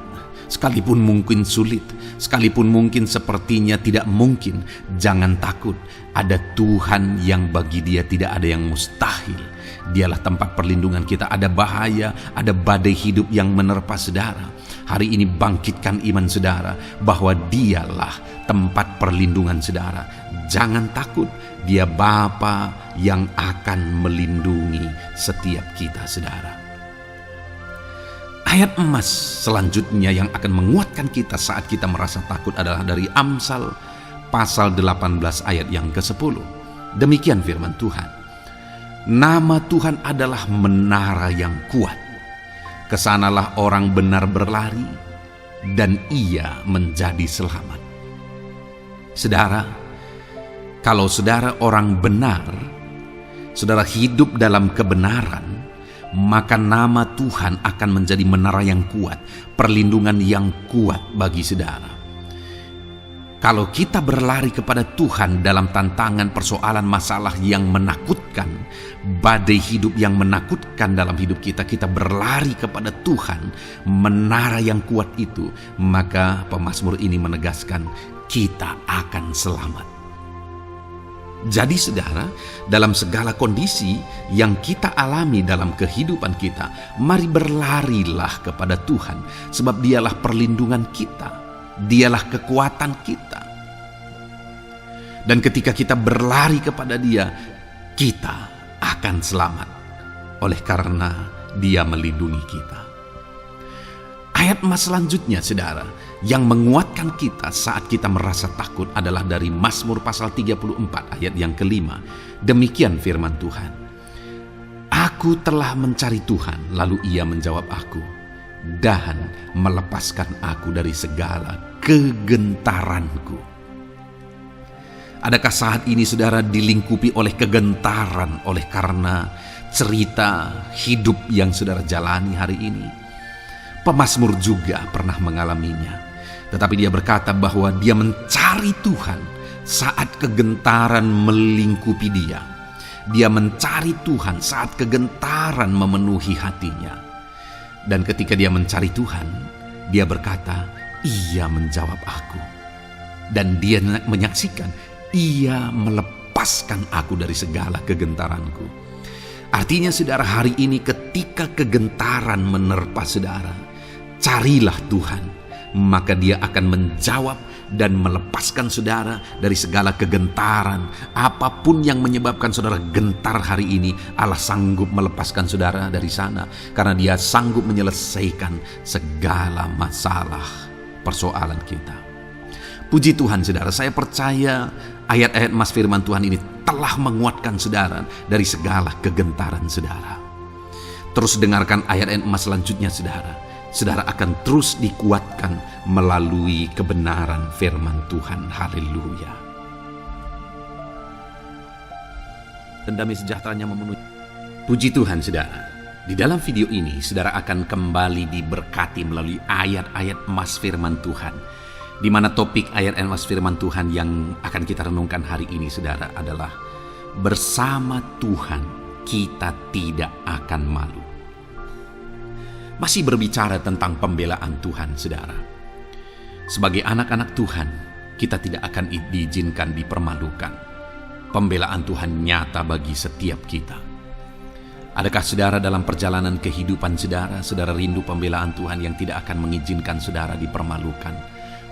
sekalipun mungkin sulit, sekalipun mungkin sepertinya tidak mungkin, jangan takut. Ada Tuhan yang bagi Dia tidak ada yang mustahil. Dialah tempat perlindungan kita. Ada bahaya, ada badai hidup yang menerpa saudara. Hari ini bangkitkan iman saudara bahwa Dialah tempat perlindungan saudara. Jangan takut, Dia Bapa yang akan melindungi setiap kita saudara. Ayat emas selanjutnya yang akan menguatkan kita saat kita merasa takut adalah dari Amsal pasal 18 ayat yang ke-10. Demikian firman Tuhan. Nama Tuhan adalah menara yang kuat. Kesanalah orang benar berlari dan ia menjadi selamat. Saudara, kalau saudara orang benar, saudara hidup dalam kebenaran, maka nama Tuhan akan menjadi menara yang kuat, perlindungan yang kuat bagi saudara. Kalau kita berlari kepada Tuhan dalam tantangan, persoalan, masalah yang menakutkan, badai hidup yang menakutkan dalam hidup kita, kita berlari kepada Tuhan, menara yang kuat itu, maka pemazmur ini menegaskan kita akan selamat. Jadi saudara, dalam segala kondisi yang kita alami dalam kehidupan kita, mari berlarilah kepada Tuhan, sebab Dialah perlindungan kita, Dialah kekuatan kita. Dan ketika kita berlari kepada Dia, kita akan selamat oleh karena Dia melindungi kita. Ayat emas selanjutnya, saudara, yang menguatkan kita saat kita merasa takut adalah dari Mazmur pasal 34 ayat yang kelima. Demikian firman Tuhan. Aku telah mencari Tuhan, lalu Ia menjawab aku dan melepaskan aku dari segala kegentaranku. Adakah saat ini saudara dilingkupi oleh kegentaran oleh karena cerita hidup yang saudara jalani hari ini? Pemazmur juga pernah mengalaminya. Tetapi dia berkata bahwa dia mencari Tuhan saat kegentaran melingkupi dia. Dia mencari Tuhan saat kegentaran memenuhi hatinya. Dan ketika dia mencari Tuhan, dia berkata, Ia menjawab aku. Dan dia menyaksikan, Ia melepaskan aku dari segala kegentaranku. Artinya saudara, hari ini ketika kegentaran menerpa saudara, carilah Tuhan, maka Dia akan menjawab dan melepaskan saudara dari segala kegentaran. Apapun yang menyebabkan saudara gentar hari ini, Allah sanggup melepaskan saudara dari sana, karena Dia sanggup menyelesaikan segala masalah persoalan kita. Puji Tuhan saudara, saya percaya ayat-ayat emas firman Tuhan ini telah menguatkan saudara dari segala kegentaran saudara. Terus dengarkan ayat-ayat emas selanjutnya saudara. Saudara akan terus dikuatkan melalui kebenaran firman Tuhan. Haleluya. Dan damai sejahteranya memenuhi. Puji Tuhan saudara. Di dalam video ini saudara akan kembali diberkati melalui ayat-ayat emas firman Tuhan, di mana topik ayat emas firman Tuhan yang akan kita renungkan hari ini saudara adalah bersama Tuhan kita tidak akan malu. Masih berbicara tentang pembelaan Tuhan saudara. Sebagai anak-anak Tuhan, kita tidak akan diizinkan dipermalukan. Pembelaan Tuhan nyata bagi setiap kita. Adakah saudara dalam perjalanan kehidupan saudara rindu pembelaan Tuhan yang tidak akan mengizinkan saudara dipermalukan?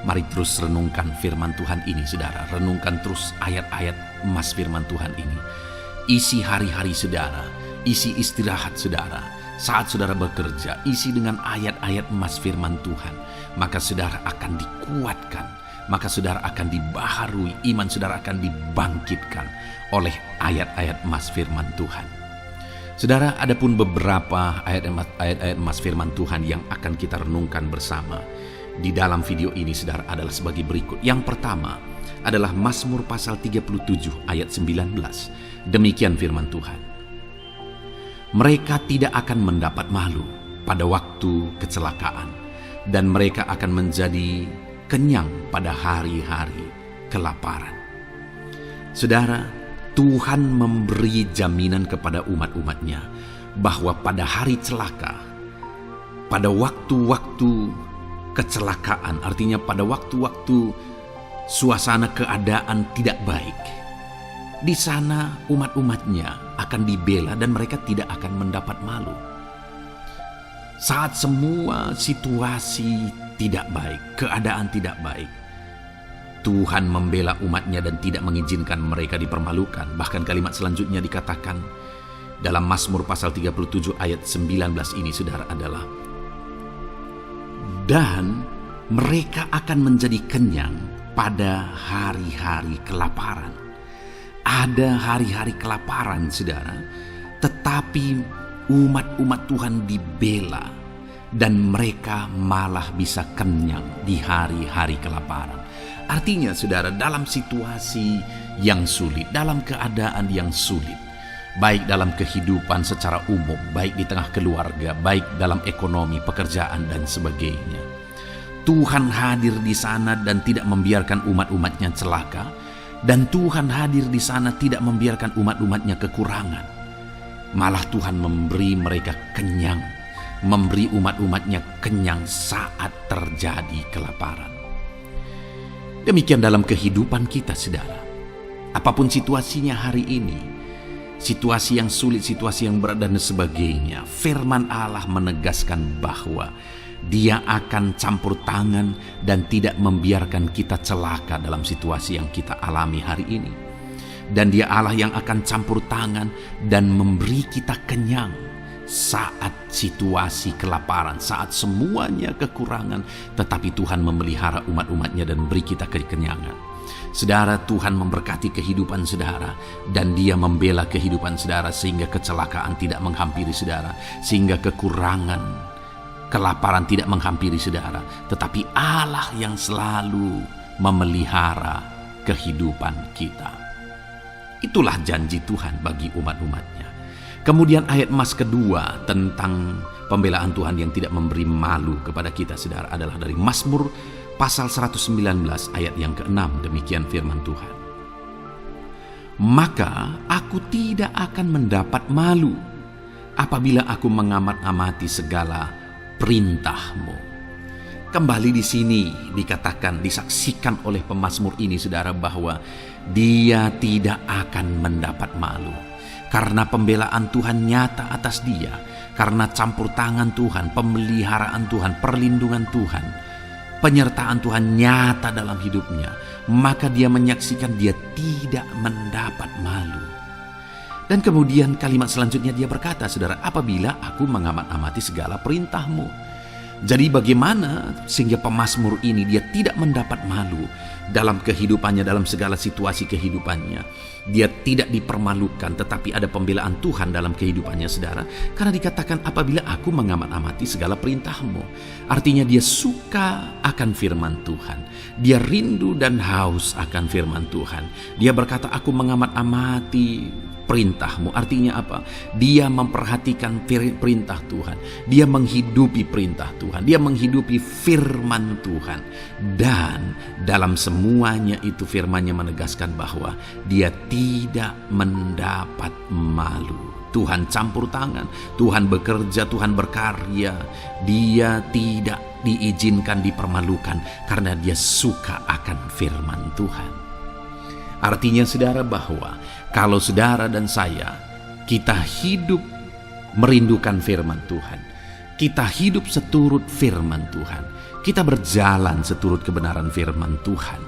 Mari terus renungkan firman Tuhan ini saudara. Renungkan terus ayat-ayat emas firman Tuhan ini. Isi hari-hari saudara, isi istirahat saudara, saat saudara bekerja, isi dengan ayat-ayat emas firman Tuhan. Maka saudara akan dikuatkan, maka saudara akan dibaharui, iman saudara akan dibangkitkan oleh ayat-ayat emas firman Tuhan. Saudara, ada pun beberapa ayat-ayat emas firman Tuhan yang akan kita renungkan bersama di dalam video ini saudara adalah sebagai berikut. Yang pertama adalah Mazmur pasal 37 ayat 19. Demikian firman Tuhan. Mereka tidak akan mendapat malu pada waktu kecelakaan, dan mereka akan menjadi kenyang pada hari-hari kelaparan. Saudara, Tuhan memberi jaminan kepada umat-umatnya bahwa pada hari celaka, pada waktu-waktu kecelakaan, artinya pada waktu-waktu suasana keadaan tidak baik, di sana umat-umatnya akan dibela dan mereka tidak akan mendapat malu. Saat semua situasi tidak baik, keadaan tidak baik, Tuhan membela umatnya dan tidak mengizinkan mereka dipermalukan. Bahkan kalimat selanjutnya dikatakan dalam Mazmur pasal 37 ayat 19 ini saudara adalah, dan mereka akan menjadi kenyang pada hari-hari kelaparan. Ada hari-hari kelaparan saudara, tetapi umat-umat Tuhan dibela dan mereka malah bisa kenyang di hari-hari kelaparan. Artinya saudara, dalam situasi yang sulit, dalam keadaan yang sulit, baik dalam kehidupan secara umum, baik di tengah keluarga, baik dalam ekonomi, pekerjaan dan sebagainya, Tuhan hadir di sana dan tidak membiarkan umat-umatnya celaka, dan Tuhan hadir di sana tidak membiarkan umat-umatnya kekurangan. Malah Tuhan memberi mereka kenyang, memberi umat-umatnya kenyang saat terjadi kelaparan. Demikian dalam kehidupan kita saudara. Apapun situasinya hari ini, situasi yang sulit, situasi yang berat dan sebagainya, firman Allah menegaskan bahwa Dia akan campur tangan dan tidak membiarkan kita celaka dalam situasi yang kita alami hari ini. Dan Dia Allah yang akan campur tangan dan memberi kita kenyang saat situasi kelaparan, saat semuanya kekurangan, tetapi Tuhan memelihara umat-umatnya dan beri kita kekenyangan. Saudara, Tuhan memberkati kehidupan saudara, dan Dia membela kehidupan saudara sehingga kecelakaan tidak menghampiri saudara, sehingga kekurangan, kelaparan tidak menghampiri saudara. Tetapi Allah yang selalu memelihara kehidupan kita. Itulah janji Tuhan bagi umat-umatnya. Kemudian ayat emas kedua tentang pembelaan Tuhan yang tidak memberi malu kepada kita saudara adalah dari Mazmur pasal 119 ayat yang ke-6. Demikian firman Tuhan. Maka aku tidak akan mendapat malu apabila aku mengamat-amati segala perintah-Mu. Kembali di sini dikatakan, disaksikan oleh pemazmur ini saudara, bahwa dia tidak akan mendapat malu. Karena pembelaan Tuhan nyata atas dia. Karena campur tangan Tuhan, pemeliharaan Tuhan, perlindungan Tuhan, penyertaan Tuhan nyata dalam hidupnya. Maka dia menyaksikan dia tidak mendapat malu. Dan kemudian kalimat selanjutnya dia berkata, saudara, apabila aku mengamat-amati segala perintah-Mu. Jadi bagaimana sehingga pemazmur ini dia tidak mendapat malu dalam kehidupannya, dalam segala situasi kehidupannya. Dia tidak dipermalukan, tetapi ada pembelaan Tuhan dalam kehidupannya saudara. Karena dikatakan apabila aku mengamat-amati segala perintah-Mu. Artinya dia suka akan firman Tuhan. Dia rindu dan haus akan firman Tuhan. Dia berkata aku mengamat-amati perintah-Mu. Artinya apa? Dia memperhatikan perintah Tuhan. Dia menghidupi perintah Tuhan. Dia menghidupi firman Tuhan. Dan dalam semuanya itu firman-Nya menegaskan bahwa dia tidak mendapat malu. Tuhan campur tangan, Tuhan bekerja, Tuhan berkarya. Dia tidak diizinkan dipermalukan karena dia suka akan firman Tuhan. Artinya saudara bahwa kalau saudara dan saya, kita hidup merindukan firman Tuhan, kita hidup seturut firman Tuhan, kita berjalan seturut kebenaran firman Tuhan,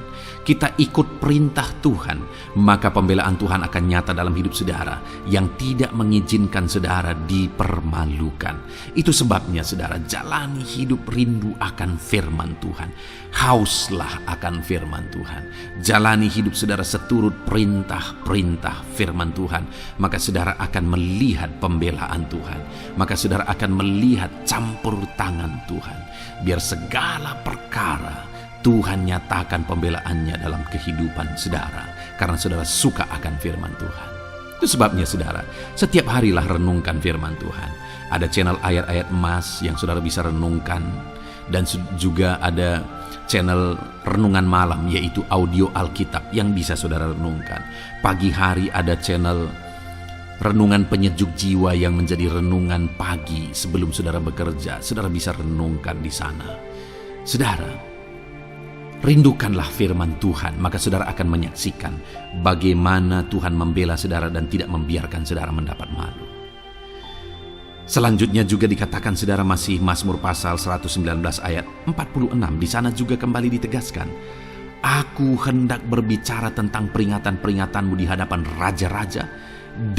kita ikut perintah Tuhan, maka pembelaan Tuhan akan nyata dalam hidup saudara yang tidak mengizinkan saudara dipermalukan. Itu sebabnya saudara, jalani hidup rindu akan firman Tuhan. Hauslah akan firman Tuhan. Jalani hidup saudara seturut perintah-perintah firman Tuhan. Maka saudara akan melihat pembelaan Tuhan. Maka saudara akan melihat campur tangan Tuhan. Biar segala perkara Tuhan nyatakan pembelaannya dalam kehidupan saudara. Karena saudara suka akan firman Tuhan. Itu sebabnya saudara, setiap harilah renungkan firman Tuhan. Ada channel ayat-ayat emas yang saudara bisa renungkan. Dan juga ada channel renungan malam, yaitu audio Alkitab yang bisa saudara renungkan. Pagi hari ada channel renungan penyejuk jiwa yang menjadi renungan pagi sebelum saudara bekerja. Saudara bisa renungkan di sana. Saudara, rindukanlah firman Tuhan, maka saudara akan menyaksikan bagaimana Tuhan membela saudara dan tidak membiarkan saudara mendapat malu. Selanjutnya juga dikatakan saudara, masih Mazmur pasal 119 ayat 46. Di sana juga kembali ditegaskan, aku hendak berbicara tentang peringatan-peringatan-Mu di hadapan raja-raja,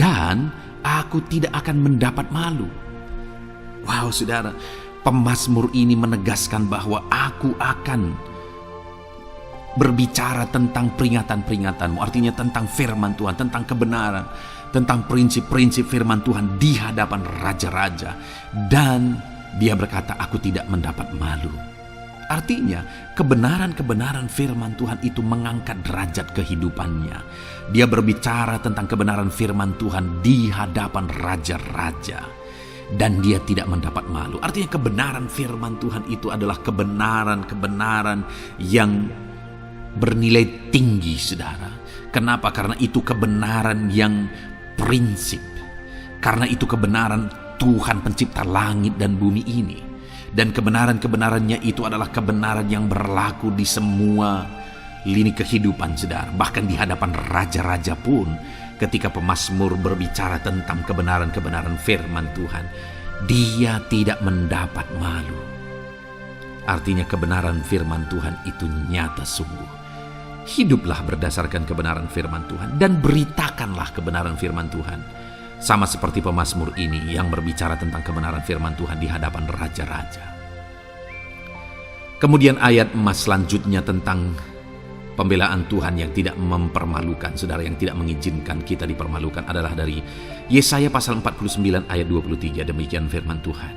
dan aku tidak akan mendapat malu. Wow saudara, pemazmur ini menegaskan bahwa aku akan berbicara tentang peringatan-peringatan-Mu. Artinya tentang firman Tuhan, tentang kebenaran, tentang prinsip-prinsip firman Tuhan di hadapan raja-raja. Dan dia berkata, aku tidak mendapat malu. Artinya kebenaran-kebenaran firman Tuhan itu mengangkat derajat kehidupannya. Dia berbicara tentang kebenaran firman Tuhan di hadapan raja-raja. Dan dia tidak mendapat malu. Artinya kebenaran firman Tuhan itu adalah kebenaran-kebenaran yang bernilai tinggi saudara. Kenapa? Karena itu kebenaran yang prinsip. Karena itu kebenaran Tuhan pencipta langit dan bumi ini. Dan kebenaran-kebenarannya itu adalah kebenaran yang berlaku di semua lini kehidupan saudara. Bahkan di hadapan raja-raja pun, ketika pemazmur berbicara tentang kebenaran-kebenaran firman Tuhan, dia tidak mendapat malu. Artinya kebenaran firman Tuhan itu nyata sungguh. Hiduplah berdasarkan kebenaran firman Tuhan dan beritakanlah kebenaran firman Tuhan. Sama seperti pemazmur ini yang berbicara tentang kebenaran firman Tuhan di hadapan raja-raja. Kemudian ayat emas selanjutnya tentang pembelaan Tuhan yang tidak mempermalukan, saudara, yang tidak mengizinkan kita dipermalukan adalah dari Yesaya pasal 49 ayat 23. Demikian firman Tuhan.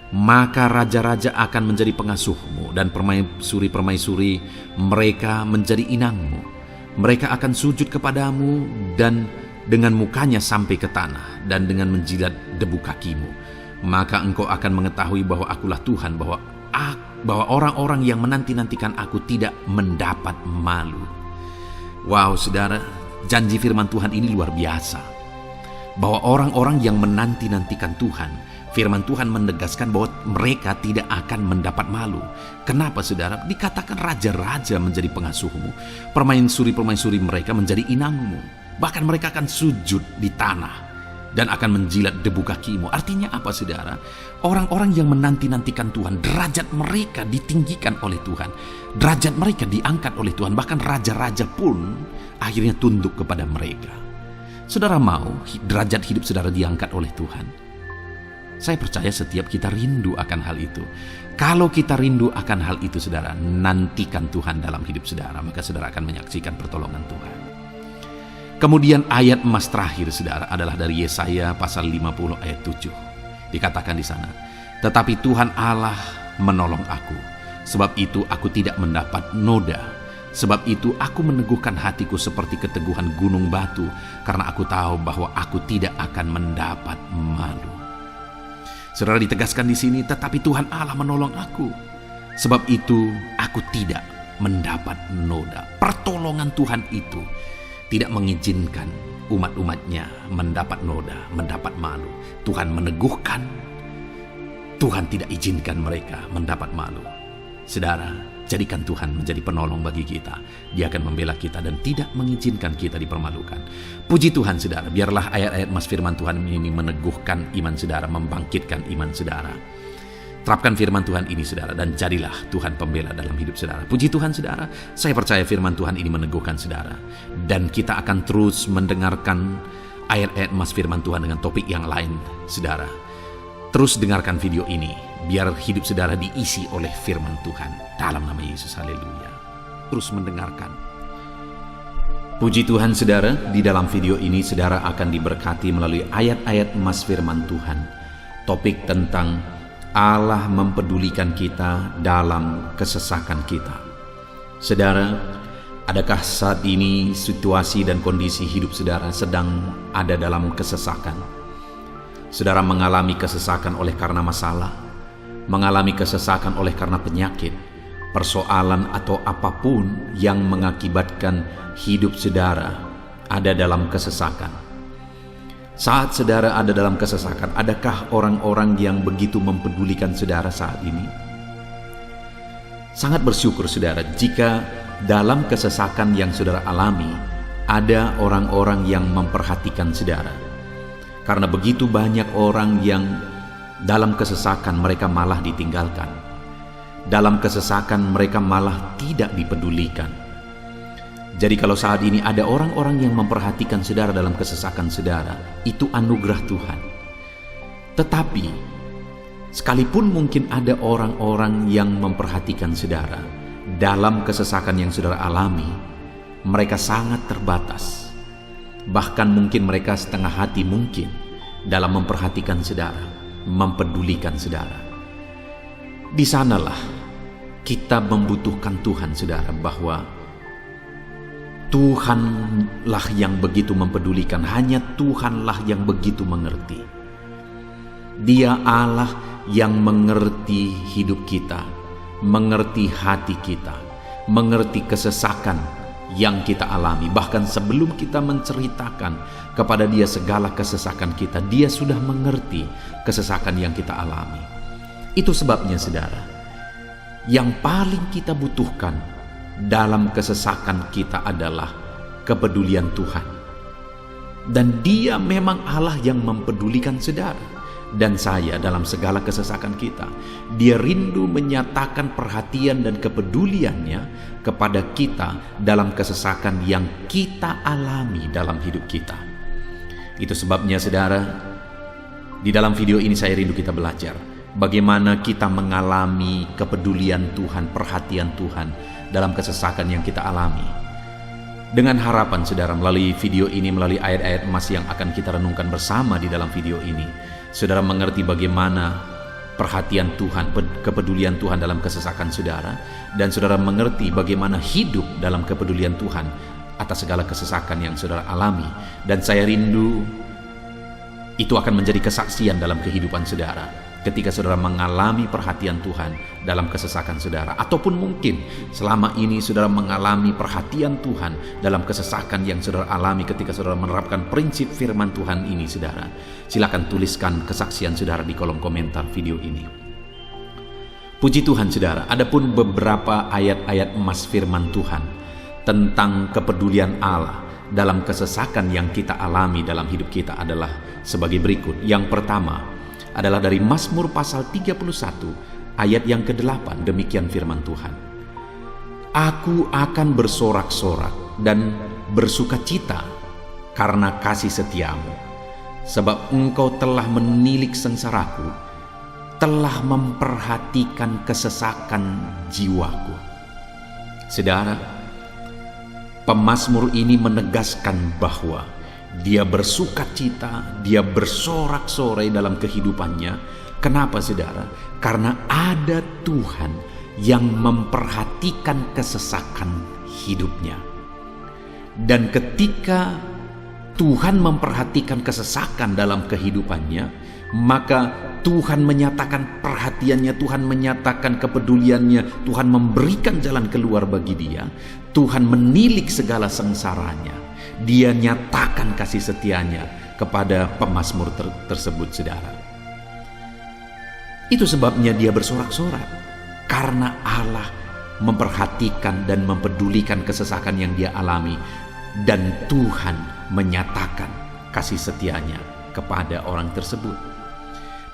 Maka raja-raja akan menjadi pengasuhmu dan permaisuri-permaisuri mereka menjadi inangmu. Mereka akan sujud kepadamu dan dengan mukanya sampai ke tanah dan dengan menjilat debu kakimu. Maka engkau akan mengetahui bahwa akulah Tuhan, bahwa orang-orang yang menanti-nantikan aku tidak mendapat malu. Wow, saudara, janji firman Tuhan ini luar biasa. Bahwa orang-orang yang menanti-nantikan Tuhan, firman Tuhan menegaskan bahwa mereka tidak akan mendapat malu. Kenapa, saudara? Dikatakan raja-raja menjadi pengasuhmu, permaisuri-permaisuri mereka menjadi inangmu. Bahkan mereka akan sujud di tanah dan akan menjilat debu kakimu. Artinya apa, saudara? Orang-orang yang menanti-nantikan Tuhan, derajat mereka ditinggikan oleh Tuhan. Derajat mereka diangkat oleh Tuhan. Bahkan raja-raja pun akhirnya tunduk kepada mereka. Saudara mau derajat hidup saudara diangkat oleh Tuhan? Saya percaya setiap kita rindu akan hal itu. Kalau kita rindu akan hal itu, saudara, nantikan Tuhan dalam hidup saudara, maka saudara akan menyaksikan pertolongan Tuhan. Kemudian ayat emas terakhir, saudara, adalah dari Yesaya pasal 50 ayat 7. Dikatakan di sana, tetapi Tuhan Allah menolong aku, sebab itu aku tidak mendapat noda. Sebab itu aku meneguhkan hatiku seperti keteguhan gunung batu, karena aku tahu bahwa aku tidak akan mendapat malu. Saudara, ditegaskan di sini, tetapi Tuhan Allah menolong aku. Sebab itu aku tidak mendapat noda. Pertolongan Tuhan itu tidak mengizinkan umat-umatnya mendapat noda, mendapat malu. Tuhan meneguhkan, Tuhan tidak izinkan mereka mendapat malu. Saudara, jadikan Tuhan menjadi penolong bagi kita. Dia akan membela kita dan tidak mengizinkan kita dipermalukan. Puji Tuhan, saudara, biarlah ayat-ayat emas firman Tuhan ini meneguhkan iman saudara, membangkitkan iman saudara. Terapkan firman Tuhan ini, saudara, dan jadilah Tuhan pembela dalam hidup saudara. Puji Tuhan, saudara, saya percaya firman Tuhan ini meneguhkan saudara. Dan kita akan terus mendengarkan ayat-ayat emas firman Tuhan dengan topik yang lain, saudara. Terus dengarkan video ini, biar hidup saudara diisi oleh firman Tuhan. Dalam nama Yesus, haleluya. Terus mendengarkan. Puji Tuhan, saudara, di dalam video ini saudara akan diberkati melalui ayat-ayat emas firman Tuhan. Topik tentang Allah mempedulikan kita dalam kesesakan kita. Saudara, adakah saat ini situasi dan kondisi hidup saudara sedang ada dalam kesesakan? Saudara mengalami kesesakan oleh karena masalah, mengalami kesesakan oleh karena penyakit, persoalan atau apapun yang mengakibatkan hidup saudara ada dalam kesesakan. Saat saudara ada dalam kesesakan, adakah orang-orang yang begitu mempedulikan saudara saat ini? Sangat bersyukur, saudara, jika dalam kesesakan yang saudara alami ada orang-orang yang memperhatikan saudara. Karena begitu banyak orang yang dalam kesesakan mereka malah ditinggalkan. Dalam kesesakan mereka malah tidak dipedulikan. Jadi kalau saat ini ada orang-orang yang memperhatikan saudara dalam kesesakan saudara, itu anugerah Tuhan. Tetapi sekalipun mungkin ada orang-orang yang memperhatikan saudara dalam kesesakan yang saudara alami, mereka sangat terbatas. Bahkan mungkin mereka setengah hati mungkin dalam memperhatikan saudara, mempedulikan saudara. Di sanalah kita membutuhkan Tuhan, saudara, bahwa Tuhanlah yang begitu mempedulikan, hanya Tuhanlah yang begitu mengerti. Dia Allah yang mengerti hidup kita, mengerti hati kita, mengerti kesesakan yang kita alami. Bahkan sebelum kita menceritakan kepada Dia segala kesesakan kita, Dia sudah mengerti kesesakan yang kita alami. Itu sebabnya, saudara, yang paling kita butuhkan dalam kesesakan kita adalah kepedulian Tuhan. Dan Dia memang Allah yang mempedulikan saudara. dan saya dalam segala kesesakan kita. Dia rindu menyatakan perhatian dan kepeduliannya kepada kita dalam kesesakan yang kita alami dalam hidup kita. Itu sebabnya saudara, di dalam video ini saya rindu kita belajar bagaimana kita mengalami kepedulian Tuhan, perhatian Tuhan dalam kesesakan yang kita alami. Dengan harapan saudara, melalui video ini, melalui ayat-ayat emas yang akan kita renungkan bersama di dalam video ini, saudara mengerti bagaimana perhatian Tuhan, kepedulian Tuhan dalam kesesakan saudara, dan saudara mengerti bagaimana hidup dalam kepedulian Tuhan atas segala kesesakan yang saudara alami. Dan saya rindu itu akan menjadi kesaksian dalam kehidupan saudara ketika saudara mengalami perhatian Tuhan dalam kesesakan saudara, ataupun mungkin selama ini saudara mengalami perhatian Tuhan dalam kesesakan yang saudara alami ketika saudara menerapkan prinsip firman Tuhan ini. Saudara, silakan tuliskan kesaksian saudara di kolom komentar video ini. Puji Tuhan saudara, adapun beberapa ayat-ayat emas firman Tuhan tentang kepedulian Allah dalam kesesakan yang kita alami dalam hidup kita adalah sebagai berikut. Yang pertama adalah dari Mazmur pasal 31 ayat yang ke-8. Demikian firman Tuhan. Aku akan bersorak-sorak dan bersukacita karena kasih setiamu, sebab engkau telah menilik sengsaraku, telah memperhatikan kesesakan jiwaku. Saudara, pemazmur ini menegaskan bahwa dia bersukacita, dia bersorak-sorai dalam kehidupannya. Kenapa saudara? Karena ada Tuhan yang memperhatikan kesesakan hidupnya. Dan ketika Tuhan memperhatikan kesesakan dalam kehidupannya, maka Tuhan menyatakan perhatiannya, Tuhan menyatakan kepeduliannya, Tuhan memberikan jalan keluar bagi dia, Tuhan menilik segala sengsaranya. Dia nyatakan kasih setianya kepada pemazmur tersebut saudara. Itu sebabnya dia bersorak-sorak, karena Allah memperhatikan dan mempedulikan kesesakan yang dia alami, dan Tuhan menyatakan kasih setianya kepada orang tersebut.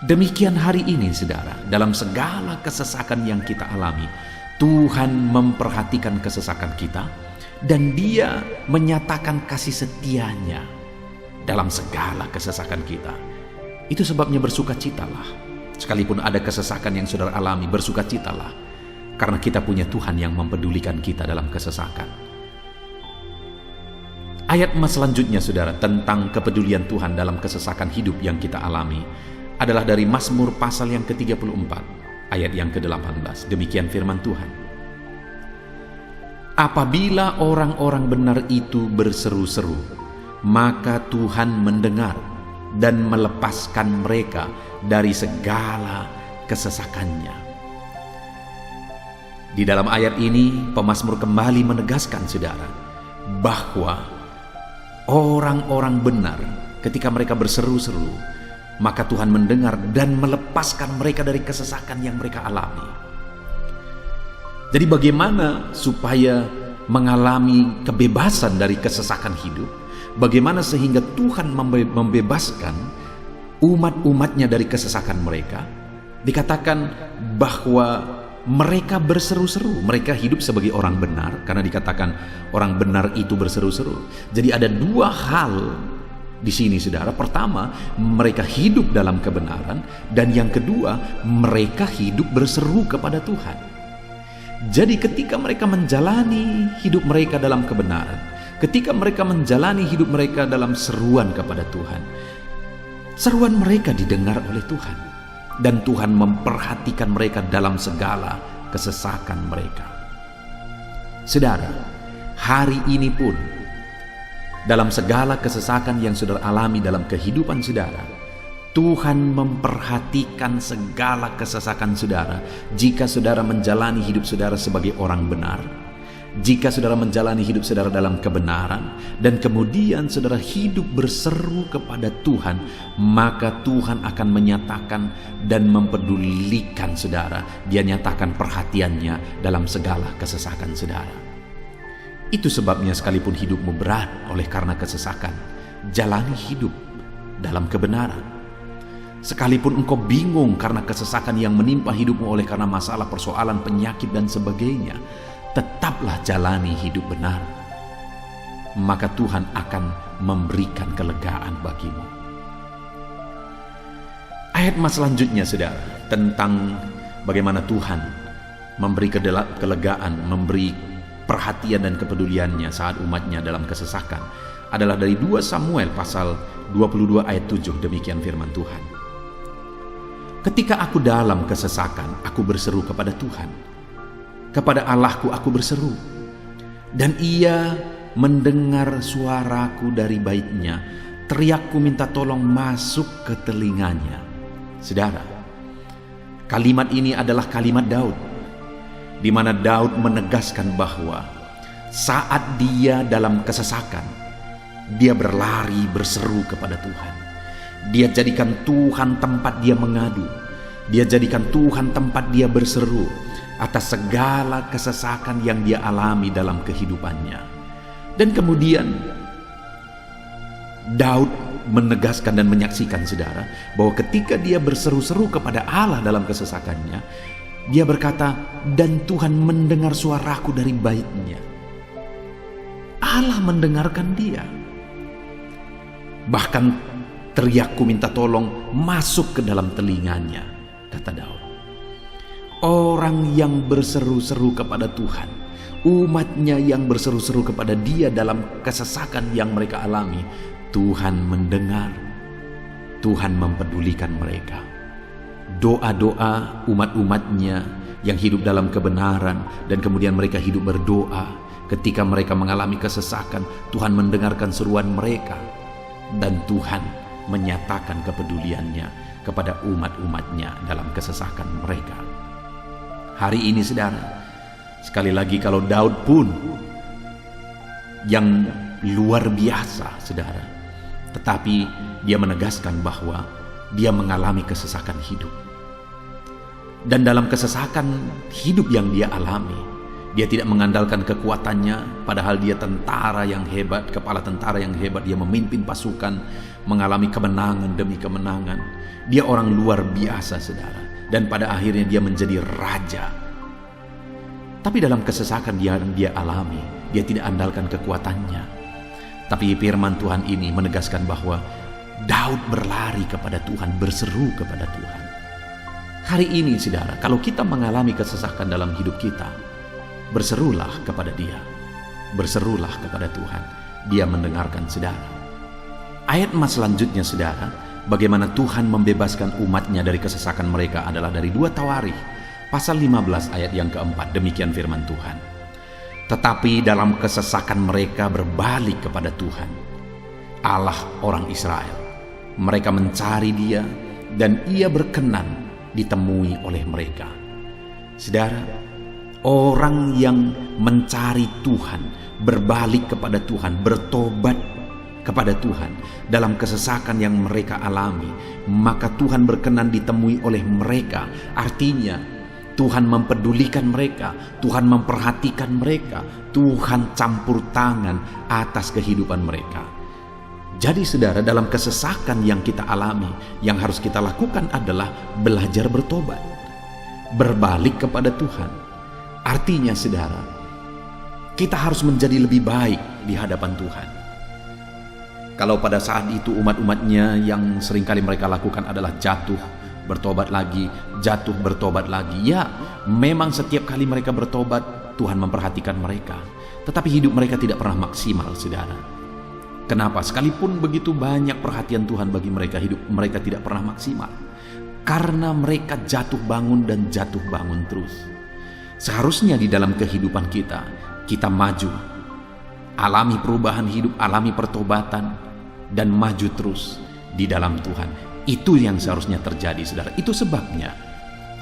Demikian hari ini saudara, dalam segala kesesakan yang kita alami, Tuhan memperhatikan kesesakan kita, dan dia menyatakan kasih setianya dalam segala kesesakan kita. Itu sebabnya bersukacitalah. Sekalipun ada kesesakan yang saudara alami, bersukacitalah, karena kita punya Tuhan yang mempedulikan kita dalam kesesakan. Ayat emas selanjutnya saudara tentang kepedulian Tuhan dalam kesesakan hidup yang kita alami adalah dari Mazmur pasal yang ke-34 ayat yang ke-18. Demikian firman Tuhan. Apabila orang-orang benar itu berseru-seru, maka Tuhan mendengar dan melepaskan mereka dari segala kesesakannya. Di dalam ayat ini, pemazmur kembali menegaskan saudara, bahwa orang-orang benar ketika mereka berseru-seru, maka Tuhan mendengar dan melepaskan mereka dari kesesakan yang mereka alami. Jadi bagaimana supaya mengalami kebebasan dari kesesakan hidup? Bagaimana sehingga Tuhan membebaskan umat-umatnya dari kesesakan mereka? Dikatakan bahwa mereka berseru-seru, mereka hidup sebagai orang benar, karena dikatakan orang benar itu berseru-seru. Jadi ada dua hal di sini saudara. Pertama, mereka hidup dalam kebenaran, dan yang kedua, mereka hidup berseru kepada Tuhan. Jadi ketika mereka menjalani hidup mereka dalam kebenaran, ketika mereka menjalani hidup mereka dalam seruan kepada Tuhan, seruan mereka didengar oleh Tuhan, dan Tuhan memperhatikan mereka dalam segala kesesakan mereka. Saudara, hari ini pun dalam segala kesesakan yang saudara alami dalam kehidupan saudara, Tuhan memperhatikan segala kesesakan saudara. Jika saudara menjalani hidup saudara sebagai orang benar, jika saudara menjalani hidup saudara dalam kebenaran, dan kemudian saudara hidup berseru kepada Tuhan, maka Tuhan akan menyatakan dan mempedulikan saudara. Dia nyatakan perhatiannya dalam segala kesesakan saudara. Itu sebabnya sekalipun hidupmu berat oleh karena kesesakan, jalani hidup dalam kebenaran. Sekalipun engkau bingung karena kesesakan yang menimpa hidupmu oleh karena masalah, persoalan, penyakit dan sebagainya, tetaplah jalani hidup benar. Maka Tuhan akan memberikan kelegaan bagimu. Ayat mas selanjutnya, saudara, tentang bagaimana Tuhan memberi kelegaan, memberi perhatian dan kepeduliannya saat umatnya dalam kesesakan adalah dari 2 Samuel pasal 22 ayat 7. Demikian firman Tuhan. Ketika aku dalam kesesakan, aku berseru kepada Tuhan. Kepada Allahku aku berseru. Dan ia mendengar suaraku dari baitnya. Teriakku minta tolong masuk ke telinganya. Saudara, kalimat ini adalah kalimat Daud, di mana Daud menegaskan bahwa saat dia dalam kesesakan, dia berlari berseru kepada Tuhan. Dia jadikan Tuhan tempat dia mengadu. Dia jadikan Tuhan tempat dia berseru atas segala kesesakan yang dia alami dalam kehidupannya. Dan kemudian Daud menegaskan dan menyaksikan, saudara, bahwa ketika dia berseru-seru kepada Allah dalam kesesakannya, dia berkata, dan Tuhan mendengar suaraku dari baitnya. Allah mendengarkan dia. Bahkan teriakku minta tolong masuk ke dalam telinganya, kata Daud. Orang yang berseru-seru kepada Tuhan, umatnya yang berseru-seru kepada dia dalam kesesakan yang mereka alami, Tuhan mendengar, Tuhan mempedulikan mereka. Doa-doa umat-umatnya yang hidup dalam kebenaran dan kemudian mereka hidup berdoa ketika mereka mengalami kesesakan, Tuhan mendengarkan seruan mereka dan Tuhan menyatakan kepeduliannya kepada umat-umatnya dalam kesesakan mereka. Hari ini, saudara, sekali lagi kalau Daud pun yang luar biasa, saudara, tetapi dia menegaskan bahwa dia mengalami kesesakan hidup. Dan dalam kesesakan hidup yang dia alami, dia tidak mengandalkan kekuatannya, padahal dia tentara yang hebat, kepala tentara yang hebat. Dia memimpin pasukan, mengalami kemenangan demi kemenangan. Dia orang luar biasa, saudara. Dan pada akhirnya dia menjadi raja. Tapi dalam kesesakan yang dia alami, dia tidak andalkan kekuatannya. Tapi firman Tuhan ini menegaskan bahwa Daud berlari kepada Tuhan, berseru kepada Tuhan. Hari ini, saudara, kalau kita mengalami kesesakan dalam hidup kita, berserulah kepada Dia, berserulah kepada Tuhan. Dia mendengarkan, saudara. Ayat mas selanjutnya, saudara, bagaimana Tuhan membebaskan umatnya dari kesesakan mereka adalah dari 2 Tawarikh pasal 15 ayat yang keempat. Demikian firman Tuhan. Tetapi dalam kesesakan mereka berbalik kepada Tuhan, Allah orang Israel. Mereka mencari Dia dan Ia berkenan ditemui oleh mereka. Saudara, orang yang mencari Tuhan, berbalik kepada Tuhan, bertobat kepada Tuhan dalam kesesakan yang mereka alami, maka Tuhan berkenan ditemui oleh mereka. Artinya Tuhan mempedulikan mereka, Tuhan memperhatikan mereka, Tuhan campur tangan atas kehidupan mereka. Jadi saudara, dalam kesesakan yang kita alami, yang harus kita lakukan adalah belajar bertobat, berbalik kepada Tuhan. Artinya saudara, kita harus menjadi lebih baik di hadapan Tuhan. Kalau pada saat itu umat-umatnya yang seringkali mereka lakukan adalah jatuh, bertobat lagi, jatuh, bertobat lagi. Ya, memang setiap kali mereka bertobat, Tuhan memperhatikan mereka. Tetapi hidup mereka tidak pernah maksimal, saudara. Kenapa? Sekalipun begitu banyak perhatian Tuhan bagi mereka, hidup mereka tidak pernah maksimal. Karena mereka jatuh bangun dan jatuh bangun terus. Seharusnya di dalam kehidupan kita, kita maju, alami perubahan hidup, alami pertobatan, dan maju terus di dalam Tuhan. Itu yang seharusnya terjadi, saudara. Itu sebabnya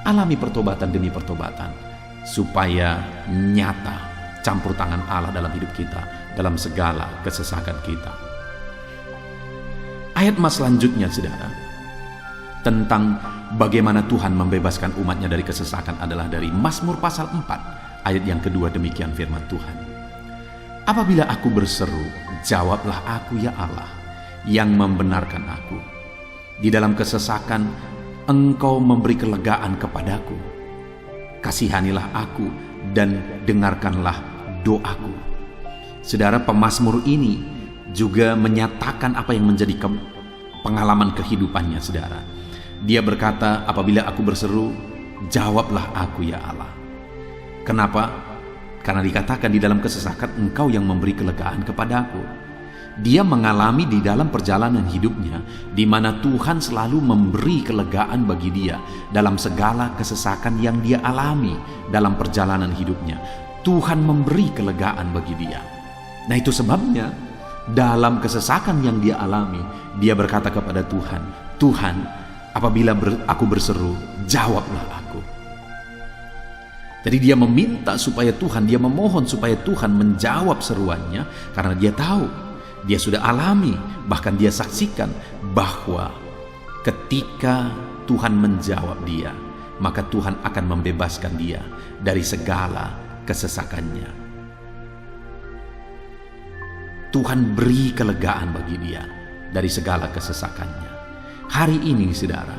alami pertobatan demi pertobatan, supaya nyata campur tangan Allah dalam hidup kita, dalam segala kesesakan kita. Ayat mas selanjutnya, saudara, tentang bagaimana Tuhan membebaskan umatnya dari kesesakan adalah dari Mazmur pasal 4 ayat yang kedua. Demikian firman Tuhan. Apabila aku berseru, jawablah aku ya Allah, yang membenarkan aku. Di dalam kesesakan, Engkau memberi kelegaan kepadaku. Kasihanilah aku dan dengarkanlah doaku. Saudara, pemazmur ini juga menyatakan apa yang menjadi pengalaman kehidupannya, saudara. Dia berkata, apabila aku berseru, jawablah aku ya Allah. Kenapa? Karena dikatakan di dalam kesesakan Engkau yang memberi kelegaan kepadaku. Dia mengalami di dalam perjalanan hidupnya di mana Tuhan selalu memberi kelegaan bagi dia dalam segala kesesakan yang dia alami dalam perjalanan hidupnya. Tuhan memberi kelegaan bagi dia. Nah, itu sebabnya dalam kesesakan yang dia alami, dia berkata kepada Tuhan, Tuhan, apabila aku berseru, jawablah aku. Jadi dia meminta supaya Tuhan, dia memohon supaya Tuhan menjawab seruannya, karena dia tahu, dia sudah alami, bahkan dia saksikan bahwa ketika Tuhan menjawab dia, maka Tuhan akan membebaskan dia dari segala kesesakannya. Tuhan beri kelegaan bagi dia dari segala kesesakannya. Hari ini, saudara,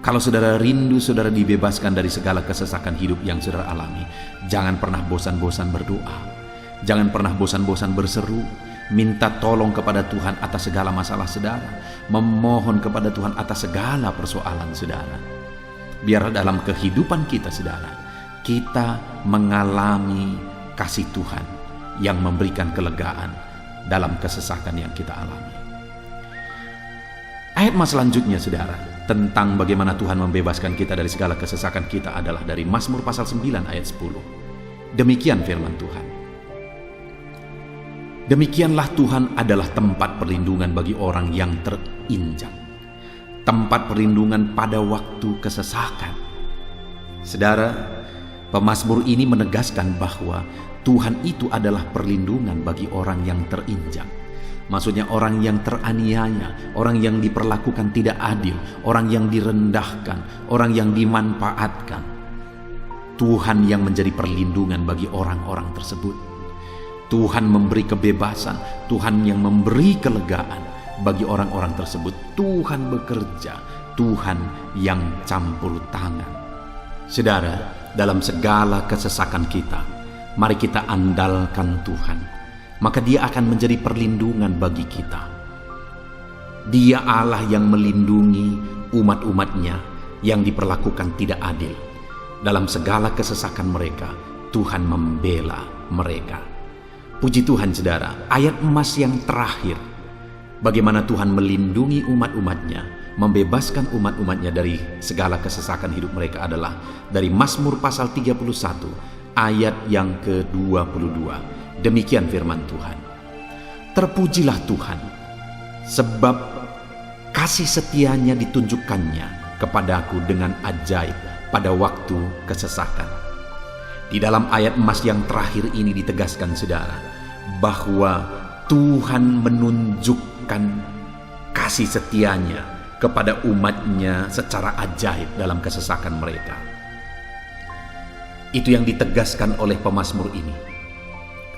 kalau saudara rindu saudara dibebaskan dari segala kesesakan hidup yang saudara alami, jangan pernah bosan-bosan berdoa. Jangan pernah bosan-bosan berseru, minta tolong kepada Tuhan atas segala masalah saudara, memohon kepada Tuhan atas segala persoalan saudara. Biar dalam kehidupan kita, saudara, kita mengalami kasih Tuhan yang memberikan kelegaan dalam kesesakan yang kita alami. Ayat selanjutnya, saudara, tentang bagaimana Tuhan membebaskan kita dari segala kesesakan kita adalah dari Mazmur pasal 9 ayat 10. Demikian firman Tuhan. Demikianlah Tuhan adalah tempat perlindungan bagi orang yang terinjak, tempat perlindungan pada waktu kesesakan. Saudara, pemazmur ini menegaskan bahwa Tuhan itu adalah perlindungan bagi orang yang terinjak. Maksudnya orang yang teraniaya, orang yang diperlakukan tidak adil, orang yang direndahkan, orang yang dimanfaatkan. Tuhan yang menjadi perlindungan bagi orang-orang tersebut. Tuhan memberi kebebasan, Tuhan yang memberi kelegaan bagi orang-orang tersebut. Tuhan bekerja, Tuhan yang campur tangan. Saudara, dalam segala kesesakan kita, mari kita andalkan Tuhan, maka Dia akan menjadi perlindungan bagi kita. Dia Allah yang melindungi umat-umatnya yang diperlakukan tidak adil. Dalam segala kesesakan mereka, Tuhan membela mereka. Puji Tuhan, saudara, ayat emas yang terakhir, bagaimana Tuhan melindungi umat-umatnya, membebaskan umat-umatnya dari segala kesesakan hidup mereka adalah dari Mazmur pasal 31 ayat yang ke-22. Demikian firman Tuhan. Terpujilah Tuhan, sebab kasih setianya ditunjukkannya kepadaku dengan ajaib pada waktu kesesakan. Di dalam ayat emas yang terakhir ini ditegaskan, saudara, bahwa Tuhan menunjukkan kasih setianya kepada umatnya secara ajaib dalam kesesakan mereka. Itu yang ditegaskan oleh pemazmur ini.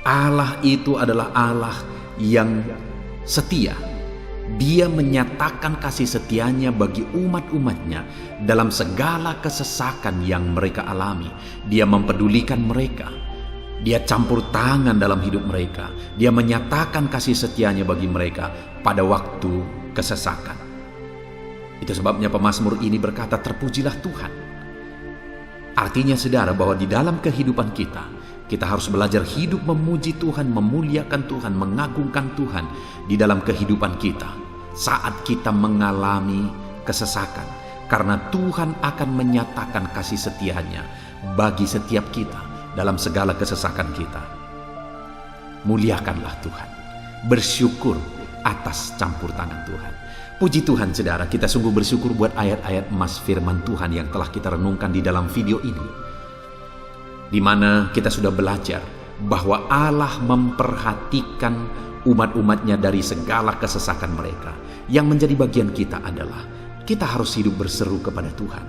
Allah itu adalah Allah yang setia. Dia menyatakan kasih setianya bagi umat-umatnya dalam segala kesesakan yang mereka alami. Dia mempedulikan mereka. Dia campur tangan dalam hidup mereka. Dia menyatakan kasih setianya bagi mereka pada waktu kesesakan. Itu sebabnya pemazmur ini berkata, terpujilah Tuhan. Artinya, saudara, bahwa di dalam kehidupan kita harus belajar hidup memuji Tuhan, memuliakan Tuhan, mengagungkan Tuhan di dalam kehidupan kita saat kita mengalami kesesakan. Karena Tuhan akan menyatakan kasih setianya bagi setiap kita dalam segala kesesakan kita. Muliakanlah Tuhan, bersyukur atas campur tangan Tuhan. Puji Tuhan, saudara, kita sungguh bersyukur buat ayat-ayat emas firman Tuhan yang telah kita renungkan di dalam video ini, di mana kita sudah belajar bahwa Allah memperhatikan umat-umatnya dari segala kesesakan mereka. Yang menjadi bagian kita adalah kita harus hidup berseru kepada Tuhan.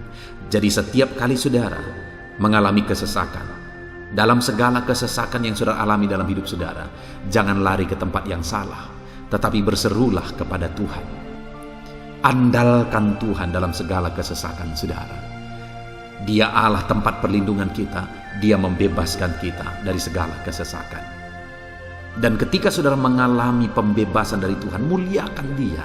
Jadi setiap kali saudara mengalami kesesakan, dalam segala kesesakan yang saudara alami dalam hidup saudara, jangan lari ke tempat yang salah, tetapi berserulah kepada Tuhan. Andalkan Tuhan dalam segala kesesakan saudara. Dia Allah tempat perlindungan kita. Dia membebaskan kita dari segala kesesakan. Dan ketika saudara mengalami pembebasan dari Tuhan, muliakan Dia.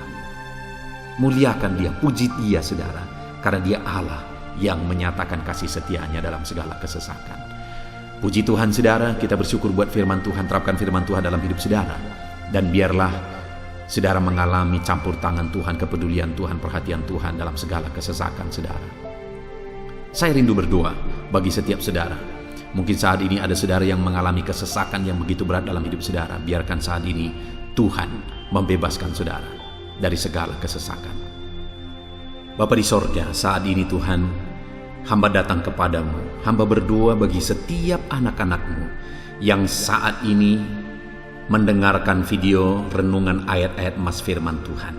Muliakan Dia, puji Dia saudara. Karena Dia Allah yang menyatakan kasih setianya dalam segala kesesakan. Puji Tuhan saudara, kita bersyukur buat firman Tuhan. Terapkan firman Tuhan dalam hidup saudara. Dan biarlah saudara mengalami campur tangan Tuhan, kepedulian Tuhan, perhatian Tuhan dalam segala kesesakan saudara. Saya rindu berdoa bagi setiap saudara. Mungkin saat ini ada saudara yang mengalami kesesakan yang begitu berat dalam hidup saudara. Biarkan saat ini Tuhan membebaskan saudara dari segala kesesakan. Bapa di sorga, saat ini Tuhan, hamba datang kepadamu. Hamba berdoa bagi setiap anak-anak-Mu yang saat ini mendengarkan video renungan ayat-ayat emas firman Tuhan.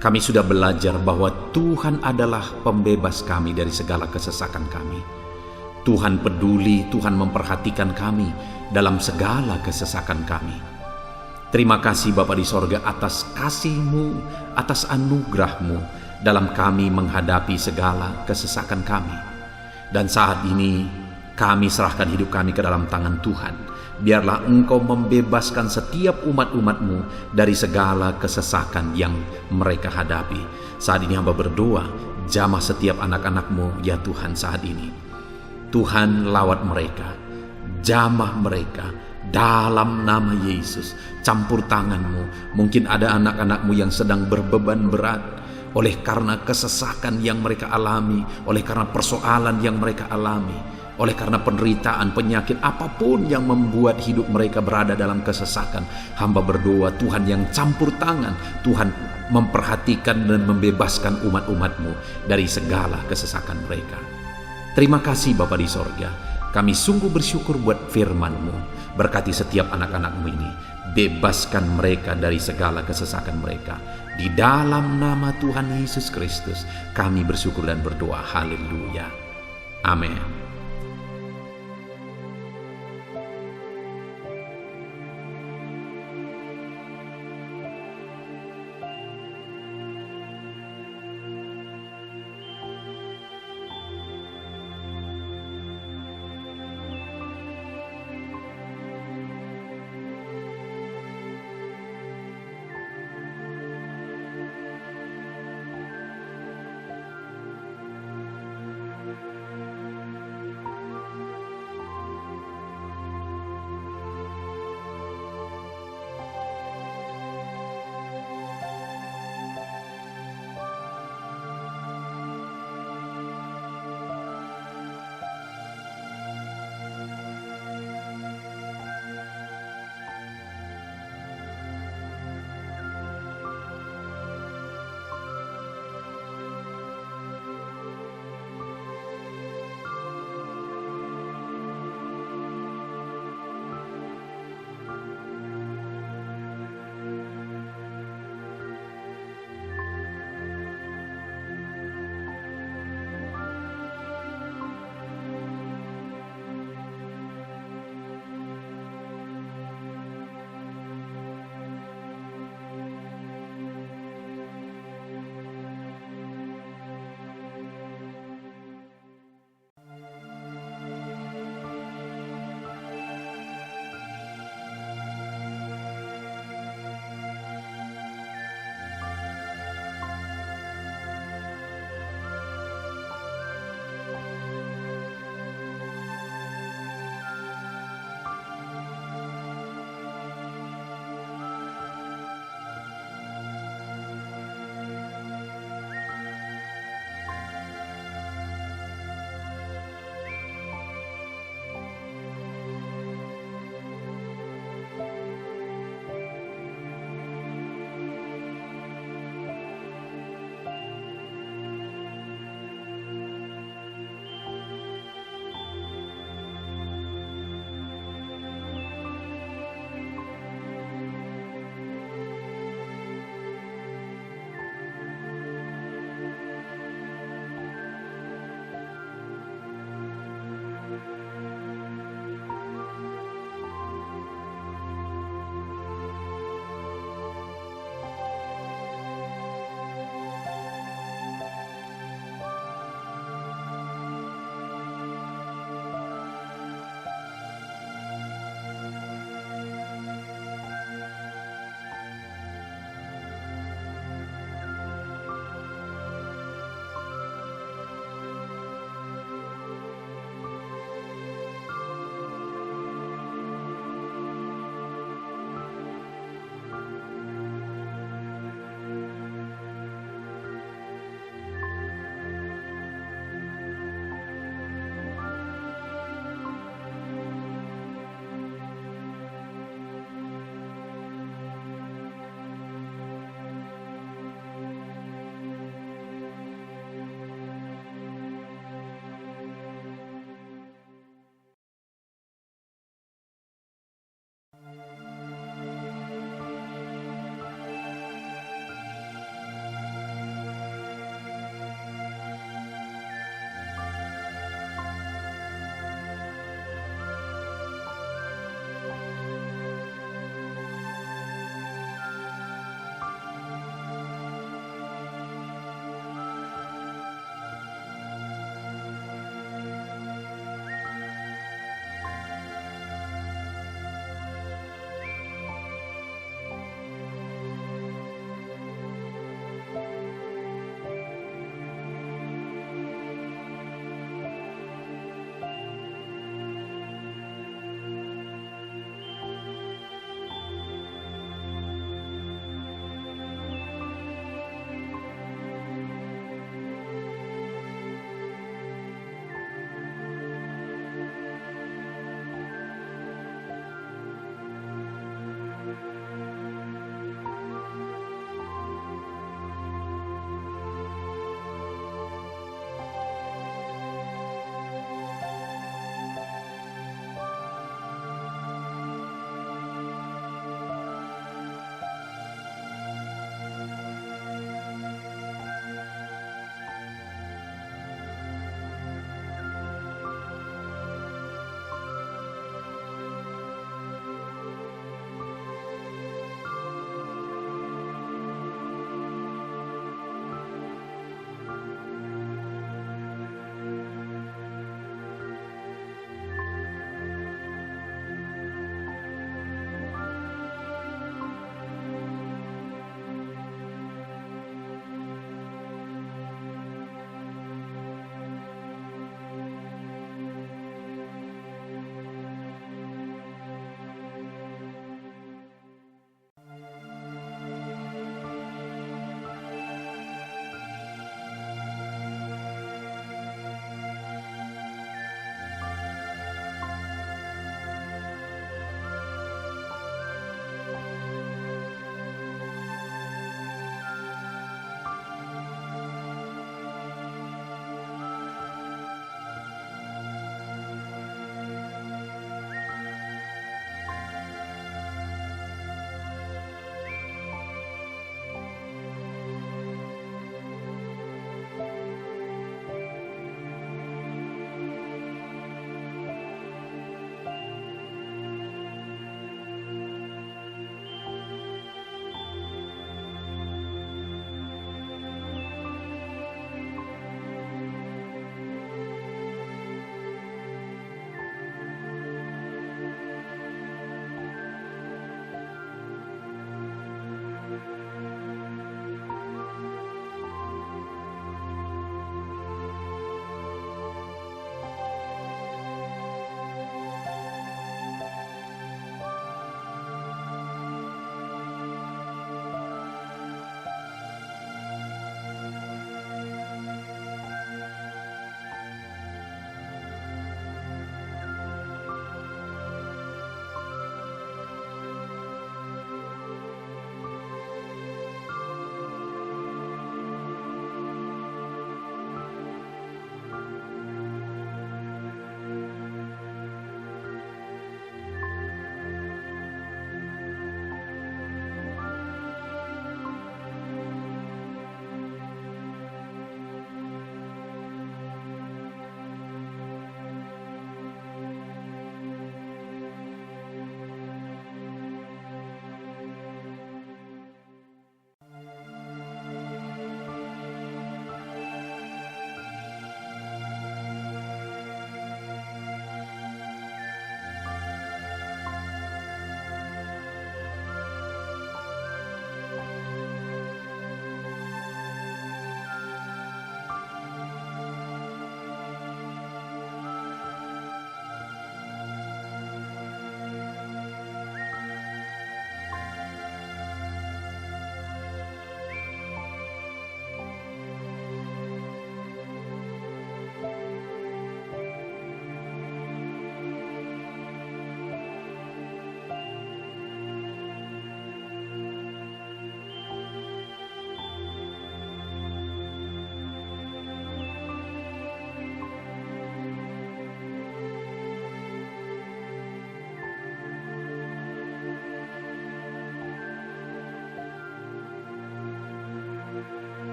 Kami sudah belajar bahwa Tuhan adalah pembebas kami dari segala kesesakan kami. Tuhan peduli, Tuhan memperhatikan kami dalam segala kesesakan kami. Terima kasih Bapa di sorga atas kasih-Mu, atas anugerah-Mu dalam kami menghadapi segala kesesakan kami. Dan saat ini kami serahkan hidup kami ke dalam tangan Tuhan. Biarlah Engkau membebaskan setiap umat-umat-Mu dari segala kesesakan yang mereka hadapi. Saat ini hamba berdoa, jamah setiap anak-anak-Mu ya Tuhan saat ini. Tuhan lawat mereka, jamah mereka dalam nama Yesus. Campur tangan-Mu. Mungkin ada anak-anak-Mu yang sedang berbeban berat oleh karena kesesakan yang mereka alami, oleh karena persoalan yang mereka alami, oleh karena penderitaan, penyakit, apapun yang membuat hidup mereka berada dalam kesesakan. Hamba berdoa Tuhan yang campur tangan, Tuhan memperhatikan dan membebaskan umat-umat-Mu dari segala kesesakan mereka. Terima kasih Bapa di sorga. Kami sungguh bersyukur buat firman-Mu. Berkati setiap anak-anak-Mu ini. Bebaskan mereka dari segala kesesakan mereka. Di dalam nama Tuhan Yesus Kristus kami bersyukur dan berdoa. Haleluya. Amin.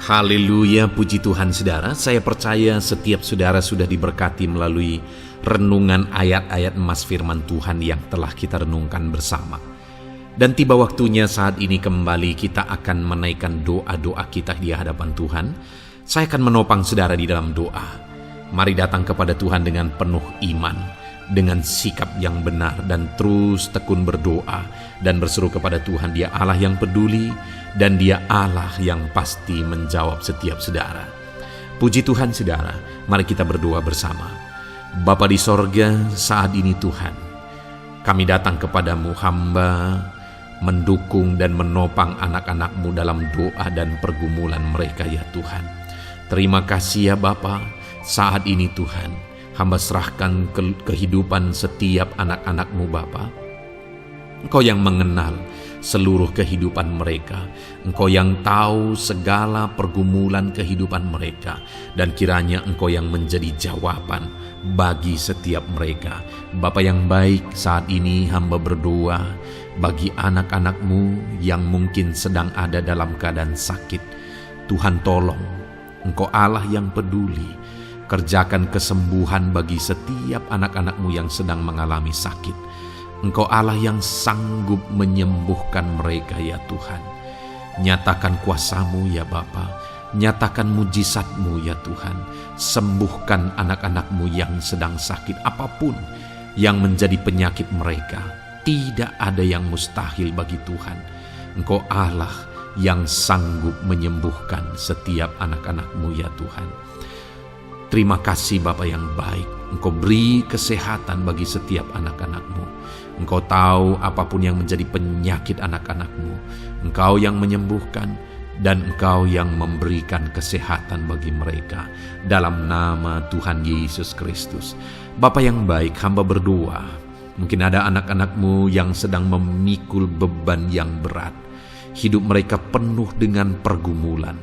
Haleluya, puji Tuhan saudara. Saya percaya setiap saudara sudah diberkati melalui renungan ayat-ayat emas firman Tuhan yang telah kita renungkan bersama. Dan tiba waktunya saat ini kembali kita akan menaikkan doa-doa kita di hadapan Tuhan. Saya akan menopang saudara di dalam doa. Mari datang kepada Tuhan dengan penuh iman, dengan sikap yang benar, dan terus tekun berdoa dan berseru kepada Tuhan. Dia Allah yang peduli dan Dia Allah yang pasti menjawab setiap saudara. Puji Tuhan saudara, mari kita berdoa bersama. Bapa di sorga, saat ini Tuhan, kami datang kepadamu, hamba mendukung dan menopang anak-anak-Mu dalam doa dan pergumulan mereka ya Tuhan. Terima kasih ya Bapa, saat ini Tuhan, hamba serahkan kehidupan setiap anak-anak-Mu Bapa. Engkau yang mengenal seluruh kehidupan mereka. Engkau yang tahu segala pergumulan kehidupan mereka. Dan kiranya Engkau yang menjadi jawaban bagi setiap mereka. Bapa yang baik, saat ini hamba berdoa bagi anak-anak-Mu yang mungkin sedang ada dalam keadaan sakit. Tuhan tolong, Engkau Allah yang peduli. Kerjakan kesembuhan bagi setiap anak-anak-Mu yang sedang mengalami sakit. Engkau Allah yang sanggup menyembuhkan mereka ya Tuhan. Nyatakan kuasa-Mu ya Bapa. Nyatakan mujizat-Mu ya Tuhan. Sembuhkan anak-anak-Mu yang sedang sakit apapun yang menjadi penyakit mereka. Tidak ada yang mustahil bagi Tuhan. Engkau Allah yang sanggup menyembuhkan setiap anak-anak-Mu ya Tuhan. Terima kasih Bapa yang baik. Engkau beri kesehatan bagi setiap anak-anak-Mu. Engkau tahu apapun yang menjadi penyakit anak-anak-Mu. Engkau yang menyembuhkan dan Engkau yang memberikan kesehatan bagi mereka. Dalam nama Tuhan Yesus Kristus. Bapa yang baik, hamba berdoa. Mungkin ada anak-anak-Mu yang sedang memikul beban yang berat. Hidup mereka penuh dengan pergumulan.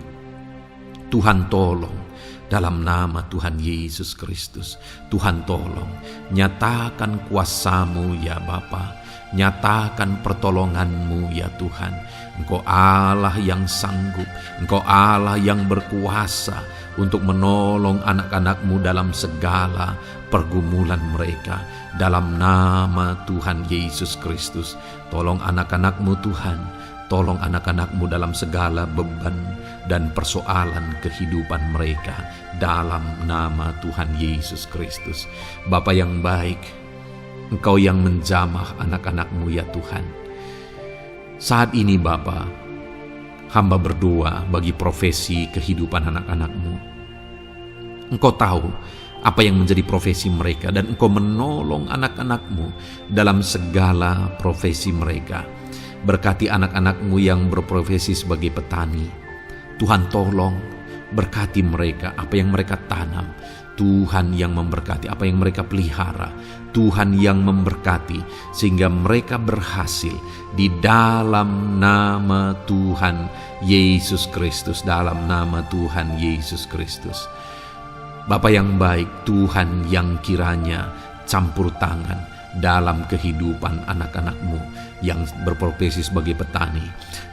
Tuhan tolong. Dalam nama Tuhan Yesus Kristus, Tuhan tolong, nyatakan kuasa-Mu ya Bapa, nyatakan pertolongan-Mu ya Tuhan. Engkau Allah yang sanggup, Engkau Allah yang berkuasa untuk menolong anak-anak-Mu dalam segala pergumulan mereka. Dalam nama Tuhan Yesus Kristus, tolong anak-anak-Mu Tuhan. Tolong anak-anak-Mu dalam segala beban dan persoalan kehidupan mereka. Dalam nama Tuhan Yesus Kristus. Bapa yang baik, Engkau yang menjamah anak-anak-Mu ya Tuhan. Saat ini Bapa, hamba berdoa bagi profesi kehidupan anak-anak-Mu. Engkau tahu apa yang menjadi profesi mereka dan Engkau menolong anak-anak-Mu dalam segala profesi mereka. Berkati anak-anak-Mu yang berprofesi sebagai petani. Tuhan tolong, berkati mereka apa yang mereka tanam. Tuhan yang memberkati apa yang mereka pelihara. Tuhan yang memberkati sehingga mereka berhasil di dalam nama Tuhan Yesus Kristus. Dalam nama Tuhan Yesus Kristus. Bapa yang baik, Tuhan yang kiranya campur tangan dalam kehidupan anak-anak-Mu yang berprofesi sebagai petani.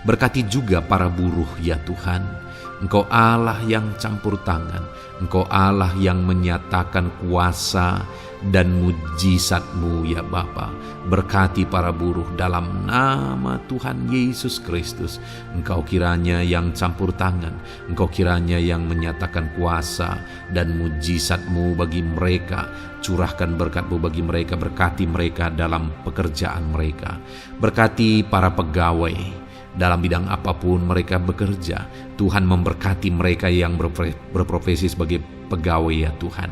Berkati juga para buruh ya Tuhan. Engkau Allah yang campur tangan. Engkau Allah yang menyatakan kuasa dan mujizat-Mu ya Bapa. Berkati para buruh dalam nama Tuhan Yesus Kristus. Engkau kiranya yang campur tangan. Engkau kiranya yang menyatakan kuasa dan mujizat-Mu bagi mereka. Curahkan berkat-Mu bagi mereka. Berkati mereka dalam pekerjaan mereka. Berkati para pegawai dalam bidang apapun mereka bekerja. Tuhan memberkati mereka yang berprofesi sebagai pegawai ya Tuhan.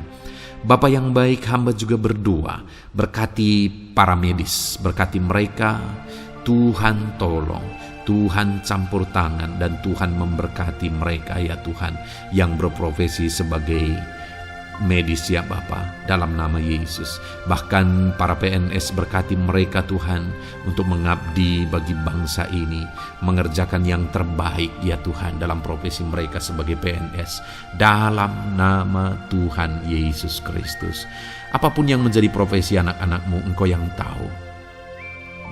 Bapa yang baik, hamba juga berdoa, berkati para medis, berkati mereka. Tuhan tolong, Tuhan campur tangan, dan Tuhan memberkati mereka ya Tuhan yang berprofesi sebagai medis ya Bapa, dalam nama Yesus. Bahkan para PNS, berkati mereka Tuhan untuk mengabdi bagi bangsa ini, mengerjakan yang terbaik ya Tuhan dalam profesi mereka sebagai PNS, dalam nama Tuhan Yesus Kristus. Apapun yang menjadi profesi anak-anak-Mu, Engkau yang tahu.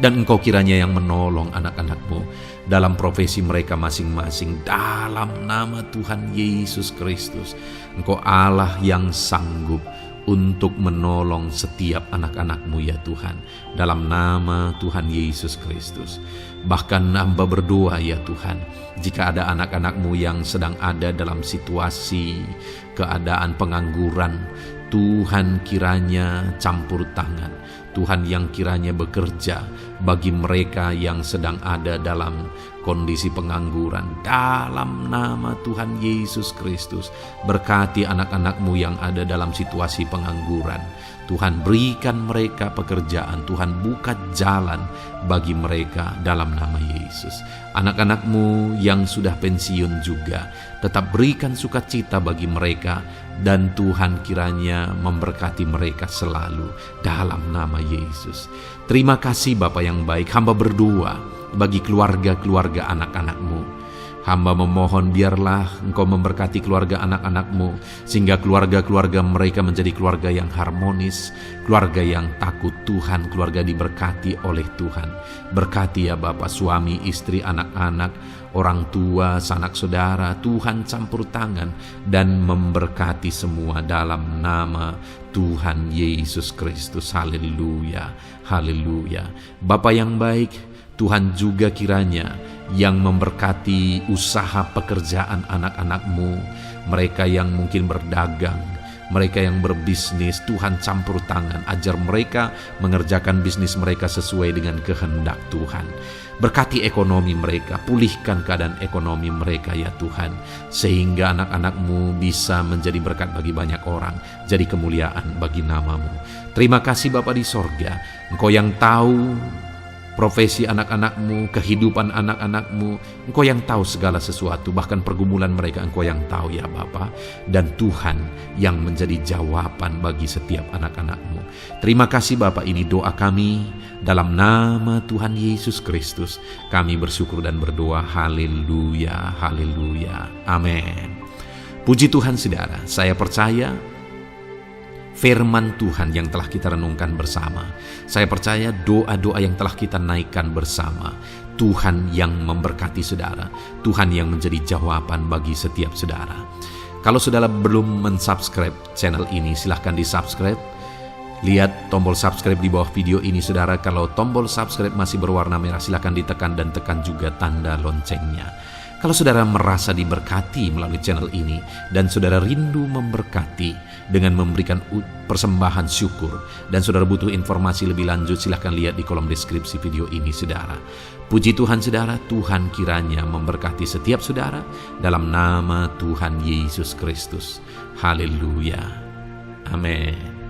Dan Engkau kiranya yang menolong anak-anak-Mu dalam profesi mereka masing-masing. Dalam nama Tuhan Yesus Kristus, Engkau Allah yang sanggup untuk menolong setiap anak-anak-Mu ya Tuhan. Dalam nama Tuhan Yesus Kristus. Bahkan hamba berdoa ya Tuhan, jika ada anak-anak-Mu yang sedang ada dalam situasi keadaan pengangguran, Tuhan kiranya campur tangan. Tuhan yang kiranya bekerja bagi mereka yang sedang ada dalam kondisi pengangguran. Dalam nama Tuhan Yesus Kristus, berkati anak-anak-Mu yang ada dalam situasi pengangguran. Tuhan berikan mereka pekerjaan, Tuhan buka jalan bagi mereka dalam nama Yesus. Anak-anak-Mu yang sudah pensiun juga, tetap berikan sukacita bagi mereka, dan Tuhan kiranya memberkati mereka selalu dalam nama Yesus. Terima kasih Bapa yang baik, hamba berdoa bagi keluarga-keluarga anak-anak-Mu. Hamba memohon biarlah Engkau memberkati keluarga anak-anak-Mu, sehingga keluarga-keluarga mereka menjadi keluarga yang harmonis, keluarga yang takut Tuhan, keluarga diberkati oleh Tuhan. Berkati ya Bapa, suami, istri, anak-anak, orang tua, sanak saudara, Tuhan campur tangan dan memberkati semua dalam nama Tuhan Yesus Kristus. Haleluya, haleluya. Bapa yang baik, Tuhan juga kiranya yang memberkati usaha pekerjaan anak-anak-Mu, mereka yang mungkin berdagang, mereka yang berbisnis. Tuhan campur tangan, ajar mereka mengerjakan bisnis mereka sesuai dengan kehendak Tuhan. Berkati ekonomi mereka, pulihkan keadaan ekonomi mereka ya Tuhan, sehingga anak-anak-Mu bisa menjadi berkat bagi banyak orang, jadi kemuliaan bagi nama-Mu. Terima kasih Bapa di sorga, Engkau yang tahu profesi anak-anak-Mu, kehidupan anak-anak-Mu. Engkau yang tahu segala sesuatu, bahkan pergumulan mereka Engkau yang tahu ya Bapa. Dan Tuhan yang menjadi jawaban bagi setiap anak-anak-Mu. Terima kasih Bapa, ini doa kami dalam nama Tuhan Yesus Kristus. Kami bersyukur dan berdoa. Haleluya, haleluya, amin. Puji Tuhan saudara, saya percaya firman Tuhan yang telah kita renungkan bersama, saya percaya doa-doa yang telah kita naikkan bersama, Tuhan yang memberkati saudara, Tuhan yang menjadi jawaban bagi setiap saudara. Kalau saudara belum mensubscribe channel ini, silahkan di-subscribe. Lihat tombol subscribe di bawah video ini saudara. Kalau tombol subscribe masih berwarna merah, silahkan ditekan dan tekan juga tanda loncengnya. Kalau saudara merasa diberkati melalui channel ini dan saudara rindu memberkati dengan memberikan persembahan syukur, dan saudara butuh informasi lebih lanjut, silahkan lihat di kolom deskripsi video ini saudara. Puji Tuhan saudara, Tuhan kiranya memberkati setiap saudara dalam nama Tuhan Yesus Kristus. Haleluya, amin.